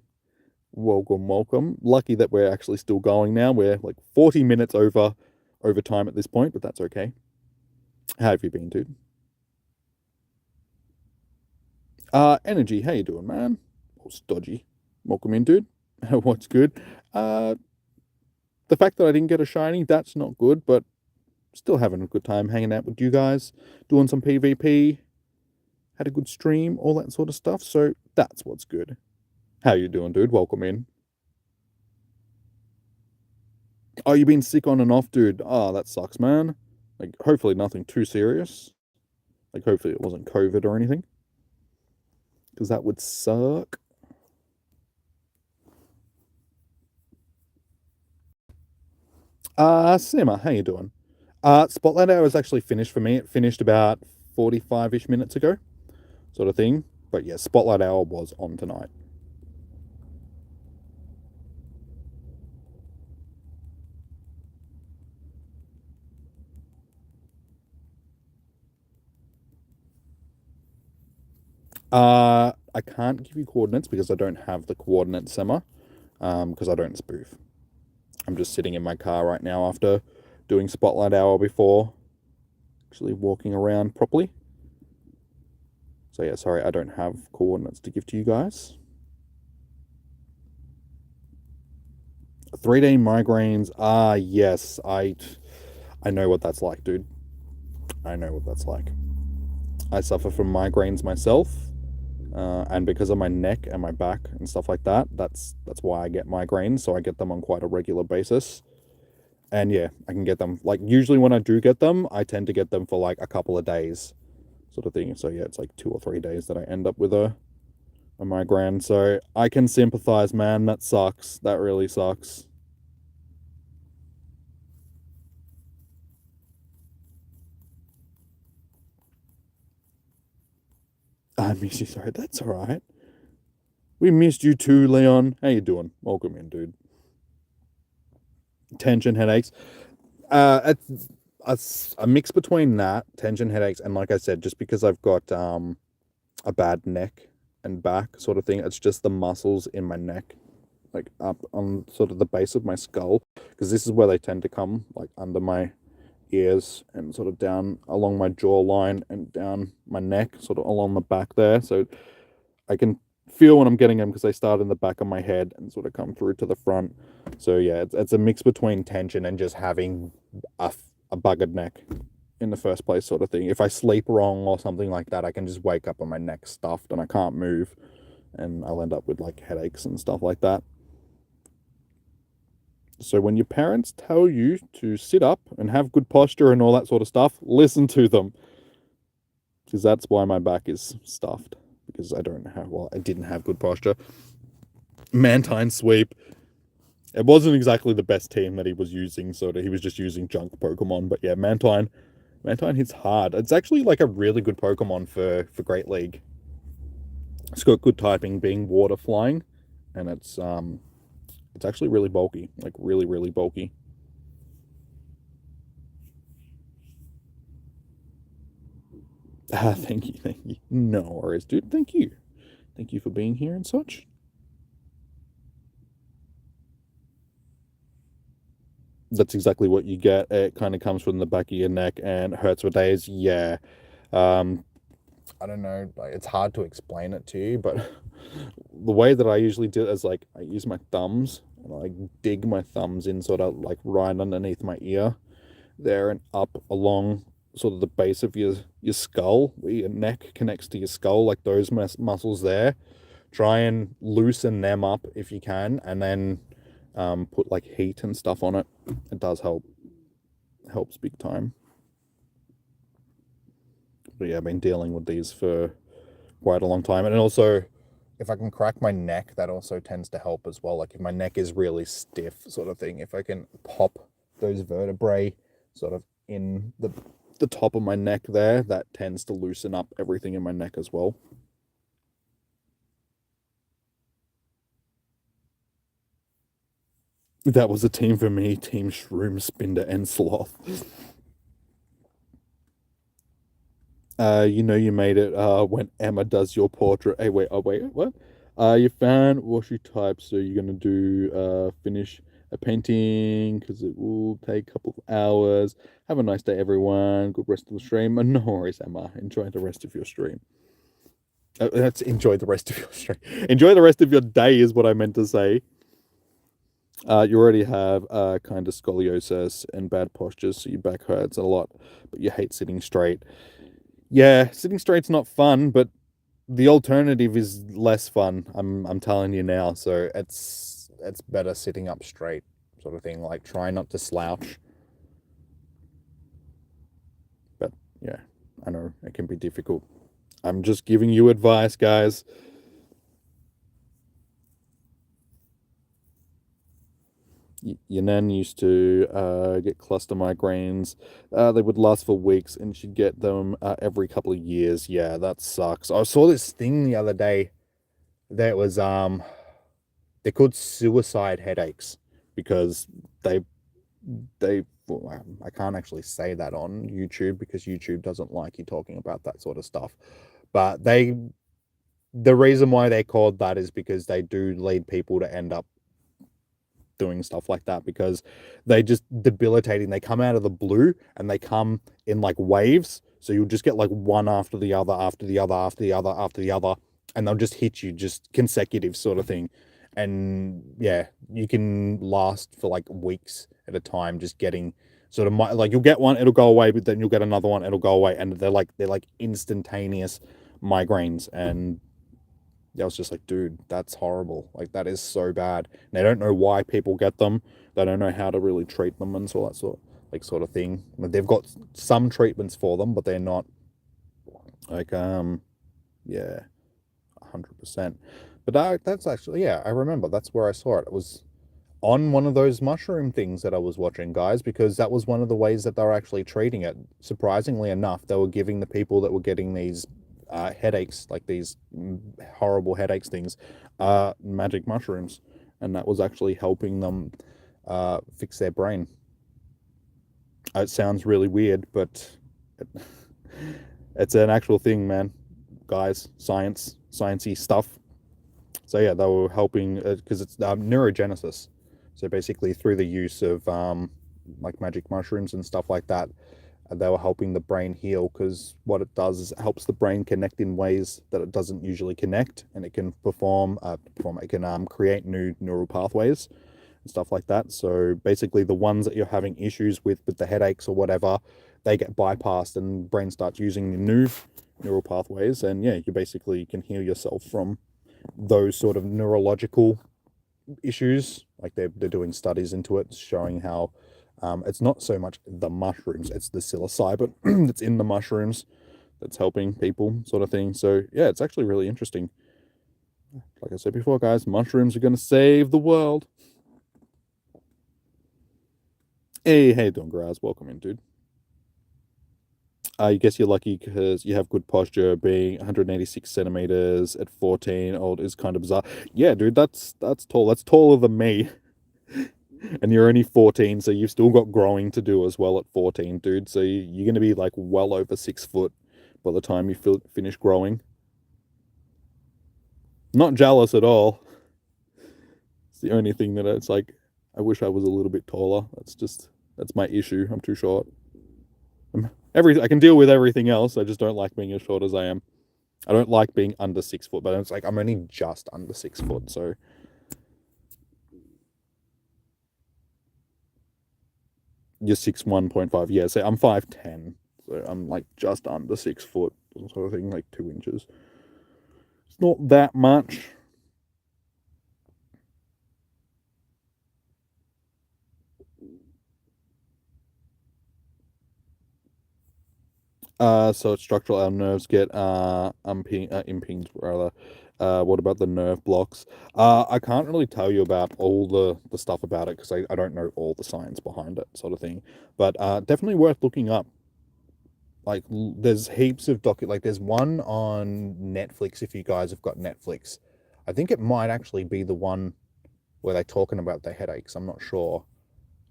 Welcome, welcome. Lucky that we're actually still going now. We're like 40 minutes over time at this point, but that's okay. How have you been, dude? Energy, how you doing, man? Oh, stodgy. Welcome in, dude. What's good? Uh, the fact that I didn't get a shiny, that's not good, but still having a good time hanging out with you guys, doing some PvP, had a good stream, all that sort of stuff. So that's what's good. How you doing, dude? Welcome in. Oh, you been sick on and off, dude. Oh, that sucks, man. Like, hopefully nothing too serious. Like, hopefully it wasn't COVID or anything. Because that would suck. Simmer, how you doing? Spotlight Hour is actually finished for me. It finished about 45-ish minutes ago, sort of thing. But yeah, Spotlight Hour was on tonight. I can't give you coordinates because I don't have the coordinate simmer, because I don't spoof. I'm just sitting in my car right now after doing Spotlight Hour before actually walking around properly. So yeah, sorry, I don't have coordinates to give to you guys. 3-day migraines. Yes, I know what that's like, dude. I know what that's like. I suffer from migraines myself, and because of my neck and my back and stuff like that, that's why I get migraines. So I get them on quite a regular basis. And yeah, I can get them, like, usually when I do get them, I tend to get them for like a couple of days, sort of thing. So yeah, it's like 2 or 3 days that I end up with a migraine. So I can sympathize, man. That sucks. That really sucks. I miss you, sorry. That's all right. We missed you too, Leon. How you doing? Welcome in, dude. Tension headaches. It's a mix between that, tension headaches, and like I said, just because I've got a bad neck and back sort of thing, it's just the muscles in my neck, like up on sort of the base of my skull, because this is where they tend to come, like under my ears and sort of down along my jawline and down my neck, sort of along the back there. So I can feel when I'm getting them because they start in the back of my head and sort of come through to the front. So yeah, it's a mix between tension and just having a buggered neck in the first place, sort of thing. If I sleep wrong or something like that, I can just wake up and my neck's stuffed and I can't move, and I'll end up with like headaches and stuff like that. So when your parents tell you to sit up and have good posture and all that sort of stuff, listen to them. Because that's why my back is stuffed. Because I didn't have good posture. Mantine sweep. It wasn't exactly the best team that he was using, so he was just using junk Pokemon. But yeah, Mantine hits hard. It's actually like a really good Pokemon for Great League. It's got good typing, being water flying, and it's actually really bulky, like really, really bulky. Thank you, thank you. No worries, dude. Thank you for being here and such. That's exactly what you get. It kind of comes from the back of your neck and hurts for days. Yeah. Um, I don't know. Like, it's hard to explain it to you, but the way that I usually do it is like I use my thumbs and I like dig my thumbs in sort of like right underneath my ear there and up along sort of the base of your skull, where your neck connects to your skull, like those muscles there. Try and loosen them up if you can, and then put like heat and stuff on it. It does help. Helps big time. But yeah, I've been dealing with these for quite a long time. And also, if I can crack my neck, that also tends to help as well. Like if my neck is really stiff, sort of thing, if I can pop those vertebrae sort of in the top of my neck there, that tends to loosen up everything in my neck as well. That was a team for me, Team Shroom, Spinder, and Sloth. You made it when Emma does your portrait. Hey, wait, oh wait, what? You found what she types, so you're gonna do finish a painting because it will take a couple of hours. Have a nice day, everyone. Good rest of the stream. No worries, Emma. Enjoy the rest of your stream. Let's enjoy the rest of your stream. Enjoy the rest of your day is what I meant to say. You already have kind of scoliosis and bad postures, so your back hurts a lot, but you hate sitting straight. Yeah, sitting straight's not fun, but the alternative is less fun. I'm telling you now. So it's better sitting up straight, sort of thing. Like try not to slouch. But yeah, I know it can be difficult. I'm just giving you advice, guys. Your nan used to get cluster migraines. They would last for weeks, and she'd get them every couple of years. Yeah, that sucks. I saw this thing the other day that was they're called suicide headaches because they well, I can't actually say that on YouTube because YouTube doesn't like you talking about that sort of stuff. But the reason why they called that is because they do lead people to end up doing stuff like that because they just debilitating. They come out of the blue and they come in like waves. So you'll just get like one after the other, after the other, after the other, after the other, and they'll just hit you just consecutive sort of thing. And yeah, you can last for like weeks at a time just getting sort of like you'll get one, it'll go away, but then you'll get another one, it'll go away, and they're like instantaneous migraines. And I was just like, dude, that's horrible. Like that is so bad. And they don't know why people get them. They don't know how to really treat them and so that sort of thing. They've got some treatments for them, but they're not like yeah, 100%. But that's actually, yeah, I remember that's where I saw it. It was on one of those mushroom things that I was watching, guys, because that was one of the ways that they were actually treating it. Surprisingly enough, they were giving the people that were getting these headaches, like these horrible headaches things, magic mushrooms, and that was actually helping them fix their brain. It sounds really weird, but it's an actual thing, man. Guys, sciencey stuff. So yeah, they were helping because it's neurogenesis. So basically, through the use of like magic mushrooms and stuff like that, they were helping the brain heal because what it does is it helps the brain connect in ways that it doesn't usually connect, and it can it can create new neural pathways and stuff like that. So basically, the ones that you're having issues with the headaches or whatever, they get bypassed, and the brain starts using the new neural pathways, and yeah, you basically can heal yourself from those sort of neurological issues. Like they're doing studies into it, showing how it's not so much the mushrooms, it's the psilocybin that's in the mushrooms that's helping people, sort of thing. So yeah, it's actually really interesting. Like I said before, guys, mushrooms are gonna save the world. Hey, how you doing, Graz? Welcome in, dude. I guess you're lucky because you have good posture. Being 186 centimeters at 14 old is kind of bizarre. Yeah, dude, that's tall. That's taller than me. And you're only 14, so you've still got growing to do as well at 14, dude. So you're going to be like well over 6 foot by the time you finish growing. Not jealous at all. It's the only thing that it's like, I wish I was a little bit taller. That's my issue. I'm too short. I can deal with everything else. I just don't like being as short as I am. I don't like being under 6 foot, but it's like I'm only just under 6 foot, so you're 6'1.5. Yeah, so I'm 5'10. So I'm like just under 6 foot, sort of thing, like 2 inches. It's not that much. So it's structural. Our nerves get impinged rather. What about the nerve blocks? I can't really tell you about all the stuff about it because I don't know all the science behind it, sort of thing. But definitely worth looking up. Like there's heaps of like there's one on Netflix if you guys have got Netflix. I think it might actually be the one where they're talking about the headaches. I'm not sure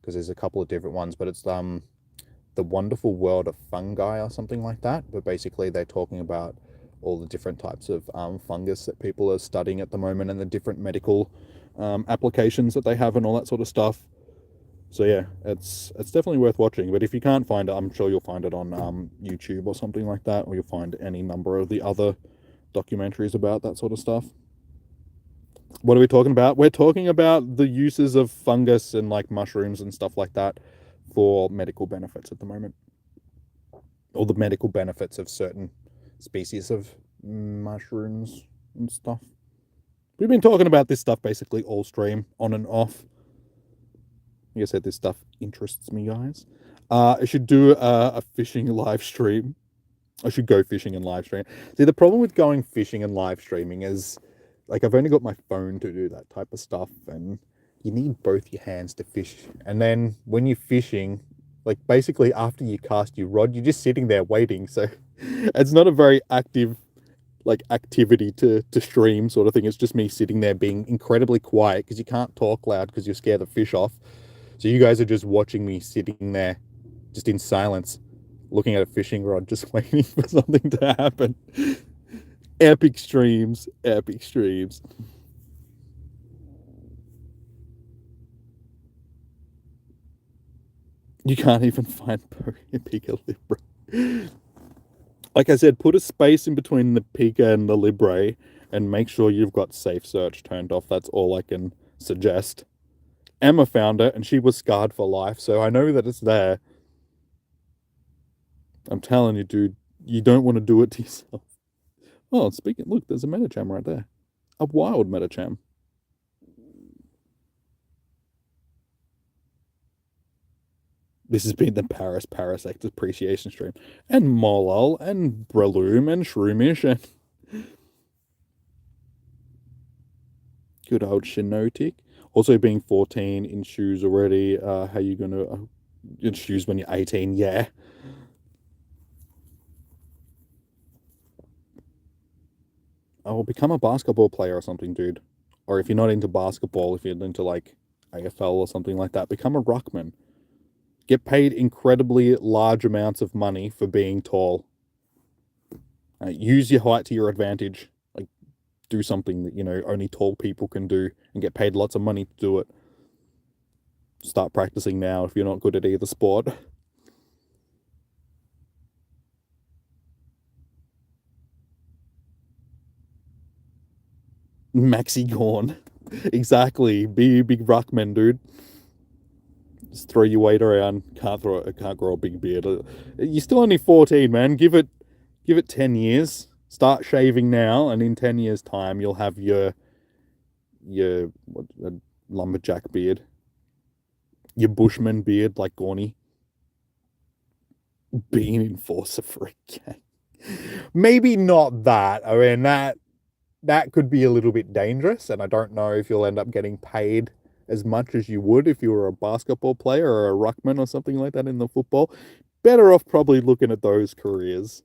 because there's a couple of different ones, but it's the Wonderful World of Fungi or something like that. But basically, they're talking about all the different types of fungus that people are studying at the moment and the different medical applications that they have and all that sort of stuff. So yeah, it's definitely worth watching. But if you can't find it, I'm sure you'll find it on YouTube or something like that, or you'll find any number of the other documentaries about that sort of stuff. What are we talking about? We're talking about the uses of fungus and like mushrooms and stuff like that for medical benefits at the moment, or the medical benefits of certain species of mushrooms and stuff. We've been talking about this stuff basically all stream, on and off. Like I said, this stuff interests me, guys. I should do a fishing live stream. I should go fishing and live stream. See, the problem with going fishing and live streaming is, like, I've only got my phone to do that type of stuff, and you need both your hands to fish. And then when you're fishing, like, basically after you cast your rod, you're just sitting there waiting. So it's not a very active, like, activity to stream, sort of thing. It's just me sitting there being incredibly quiet because you can't talk loud because you'll scare the fish off. So you guys are just watching me sitting there, just in silence, looking at a fishing rod, just waiting for something to happen. Epic streams, epic streams. You can't even find Pika Libre. Like I said, put a space in between the Pika and the Libre and make sure you've got safe search turned off. That's all I can suggest. Emma found it and she was scarred for life, so I know that it's there. I'm telling you, dude, you don't want to do it to yourself. Oh, speaking, look, there's a Metacham right there. A wild Metacham. This has been the Paris Parasect Appreciation Stream. And Molal, and Breloom, and Shroomish, and good old Shinotic. Also being 14 in shoes already. How you gonna in shoes when you're 18? Yeah. Oh, become a basketball player or something, dude. Or if you're not into basketball, if you're into like AFL or something like that, become a ruckman. Get paid incredibly large amounts of money for being tall. Use your height to your advantage. Like, do something that, only tall people can do and get paid lots of money to do it. Start practicing now if you're not good at either sport. Maxi Gorn. Exactly. Be a big ruckman, dude. Just throw your weight around. Can't grow a big beard. You're still only 14, man. Give it 10 years. Start shaving now, and in 10 years' time, you'll have your a lumberjack beard, your bushman beard like Gorny, being an enforcer for a gang. Maybe not that. I mean that could be a little bit dangerous, and I don't know if you'll end up getting paid as much as you would if you were a basketball player or a ruckman or something like that in the football. Better off probably looking at those careers.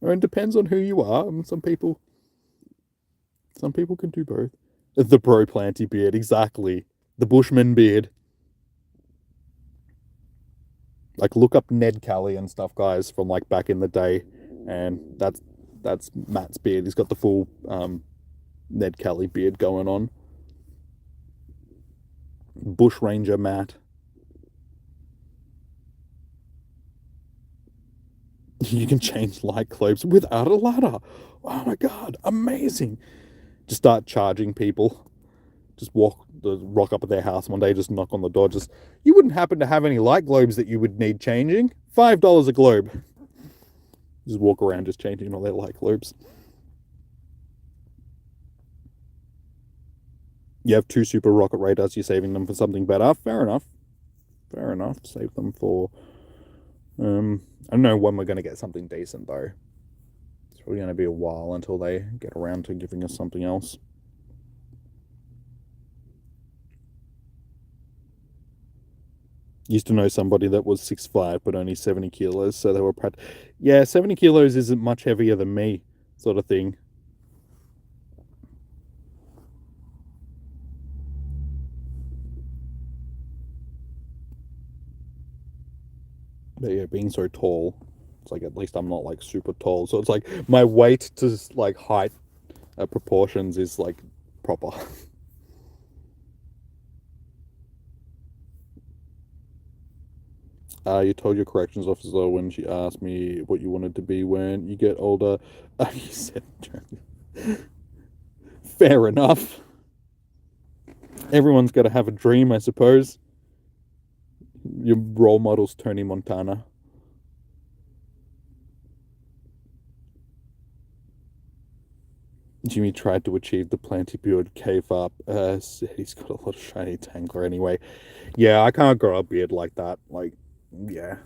I mean, it depends on who you are. I mean, some people can do both. The bro planty beard, exactly. The bushman beard. Like look up Ned Kelly and stuff, guys, from like back in the day, and that's Matt's beard. He's got the full Ned Kelly beard going on. Bush Ranger Matt. You can change light globes without a ladder. Oh my god, amazing! Just start charging people. Just rock up at their house one day, just knock on the door. Just you wouldn't happen to have any light globes that you would need changing? $5 a globe. Just walk around just changing all their light globes. You have 2 super rocket radars, you're saving them for something better. Fair enough. Fair enough. Save them for I don't know when we're gonna get something decent though. It's probably gonna be a while until they get around to giving us something else. Used to know somebody that was 6'5" but only 70 kilos, so they were yeah, 70 kilos isn't much heavier than me, sort of thing. But yeah, being so tall, it's like at least I'm not like super tall, so it's like my weight to like height proportions is like proper. You told your corrections officer when she asked me what you wanted to be when you get older. You said, fair enough. Everyone's got to have a dream, I suppose. Your role model's Tony Montana. Jimmy tried to achieve the planty beard cave up. Said he's got a lot of shiny tangler anyway. Yeah, I can't grow a beard like that. Like, yeah.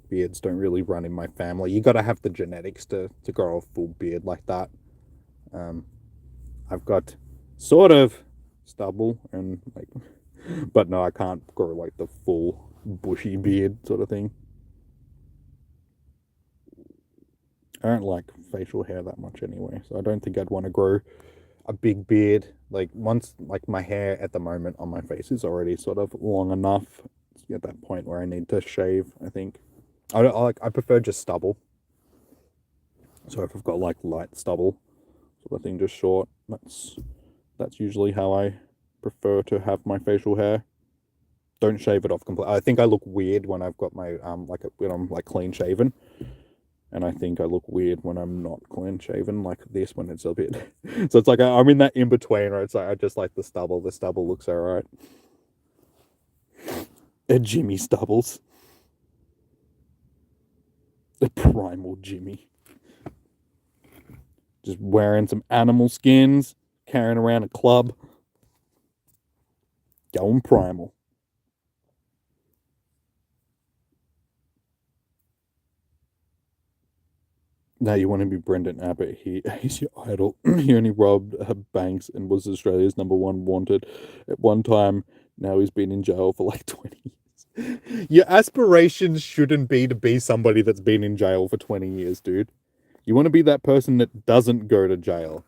Beards don't really run in my family. You got to have the genetics to grow a full beard like that. I've got sort of stubble and like, but no, I can't grow like the full bushy beard sort of thing. I don't like facial hair that much anyway, so I don't think I'd want to grow a big beard. Like once, like my hair at the moment on my face is already sort of long enough at that point where I need to shave. I think I prefer just stubble. So if I've got like light stubble sort of thing, just short, that's usually how I prefer to have my facial hair. Don't shave it off completely. I think I look weird when I've got my when I'm like clean shaven. And I think I look weird when I'm not clean shaven like this when it's a bit. So it's like I'm in that in between where it's like I just like the stubble. The stubble looks alright. A Jimmy Stubbles. The primal Jimmy. Just wearing some animal skins, carrying around a club. Going primal. Now you want to be Brendan Abbott. He's your idol. He only robbed banks and was Australia's #1 wanted at one time. Now he's been in jail for like 20 years. Your aspirations shouldn't be to be somebody that's been in jail for 20 years, dude. You want to be that person that doesn't go to jail.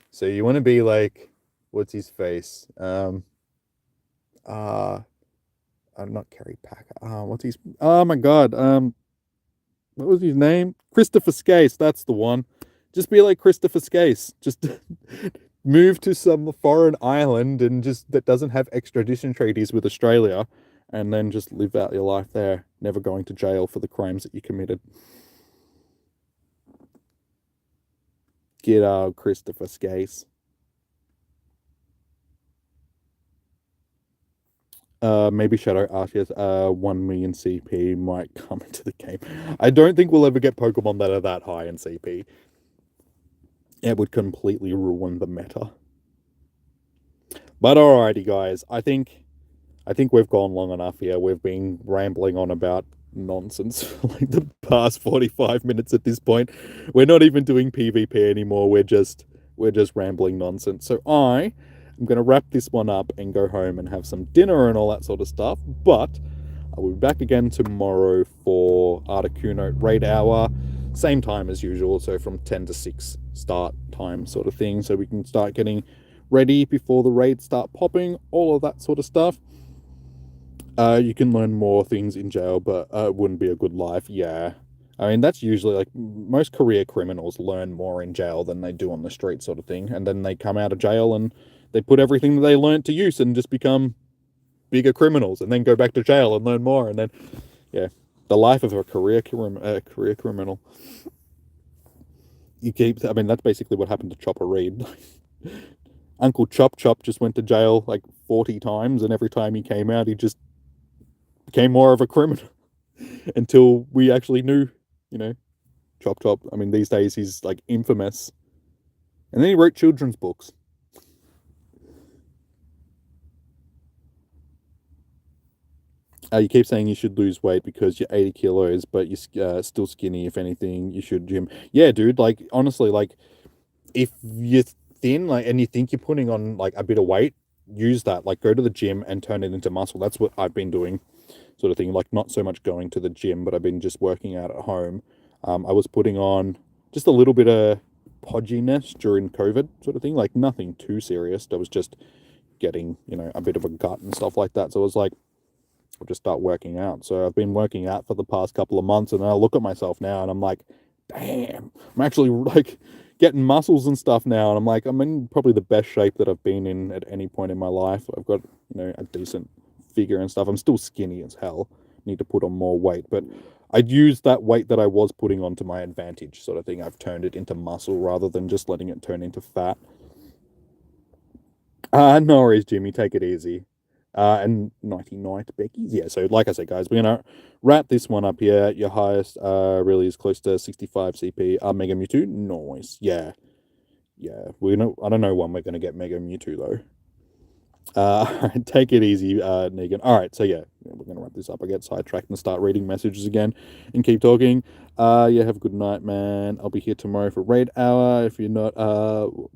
So you want to be like, what's his face? I'm not Kerry Packer. What's his? Oh my god. What was his name? Christopher Skase. That's the one. Just be like Christopher Skase. Just move to some foreign island and just that doesn't have extradition treaties with Australia, and then just live out your life there, never going to jail for the crimes that you committed. Get out, Christopher Skase. Maybe Shadow Arceus, 1 million CP might come into the game. I don't think we'll ever get Pokemon that are that high in CP. It would completely ruin the meta. But alrighty, guys. I think we've gone long enough here. We've been rambling on about nonsense for like the past 45 minutes at this point. We're not even doing PvP anymore. We're just rambling nonsense. So I'm gonna wrap this one up and go home and have some dinner and all that sort of stuff. But I'll be back again tomorrow for Articuno Raid Hour. Same time as usual, so from 10 to 6 start time sort of thing, so we can start getting ready before the raids start popping, all of that sort of stuff. You can learn more things in jail, but it wouldn't be a good life. Yeah. I mean, that's usually like most career criminals learn more in jail than they do on the street, sort of thing. And then they come out of jail and they put everything that they learned to use and just become bigger criminals and then go back to jail and learn more. And then, yeah, the life of a career criminal. I mean, that's basically what happened to Chopper Reed. Uncle Chop Chop just went to jail like 40 times, and every time he came out, he just became more of a criminal until we actually knew, you know, Chop Chop. I mean, these days he's like infamous. And then he wrote children's books. You keep saying you should lose weight because you're 80 kilos, but you're still skinny. If anything, you should gym. Yeah, dude. Like honestly, like if you're thin, like and you think you're putting on like a bit of weight, use that. Like go to the gym and turn it into muscle. That's what I've been doing, sort of thing. Like not so much going to the gym, but I've been just working out at home. I was putting on just a little bit of podginess during COVID, sort of thing. Like nothing too serious. I was just getting, a bit of a gut and stuff like that. So I was like, I'll just start working out. So I've been working out for the past couple of months, and I look at myself now and I'm like, damn, I'm actually like getting muscles and stuff now. And I'm like, I'm in probably the best shape that I've been in at any point in my life. I've got, a decent figure and stuff. I'm still skinny as hell. Need to put on more weight, but I'd use that weight that I was putting on to my advantage, sort of thing. I've turned it into muscle rather than just letting it turn into fat. No worries, Jimmy. Take it easy. And nighty night, Becky's. Yeah, so like I said, guys, we're gonna wrap this one up here. Your highest really is close to 65 CP. Mega Mewtwo, nice. Yeah. Yeah. I don't know when we're gonna get Mega Mewtwo though. Take it easy, Negan. All right, so yeah, we're gonna wrap this up. I get sidetracked and start reading messages again and keep talking. Yeah, have a good night, man. I'll be here tomorrow for raid hour. If you're not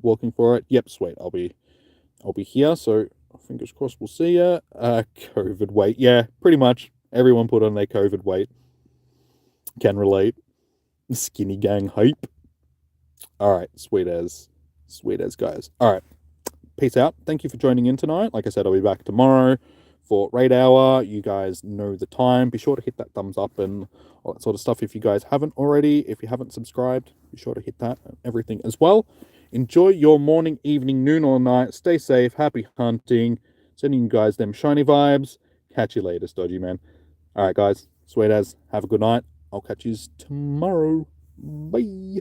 walking for it, yep, sweet. I'll be here. So fingers crossed, we'll see ya. COVID weight, yeah, pretty much. Everyone put on their COVID weight. Can relate. Skinny gang hype. All right, sweet as guys. All right. Peace out. Thank you for joining in tonight. Like I said, I'll be back tomorrow for raid hour. You guys know the time. Be sure to hit that thumbs up and all that sort of stuff if you guys haven't already. If you haven't subscribed, be sure to hit that and everything as well. Enjoy your morning, evening, noon, or night. Stay safe. Happy hunting. Sending you guys them shiny vibes. Catch you later, Stodgy Man. All right, guys. Sweet as. Have a good night. I'll catch you tomorrow. Bye.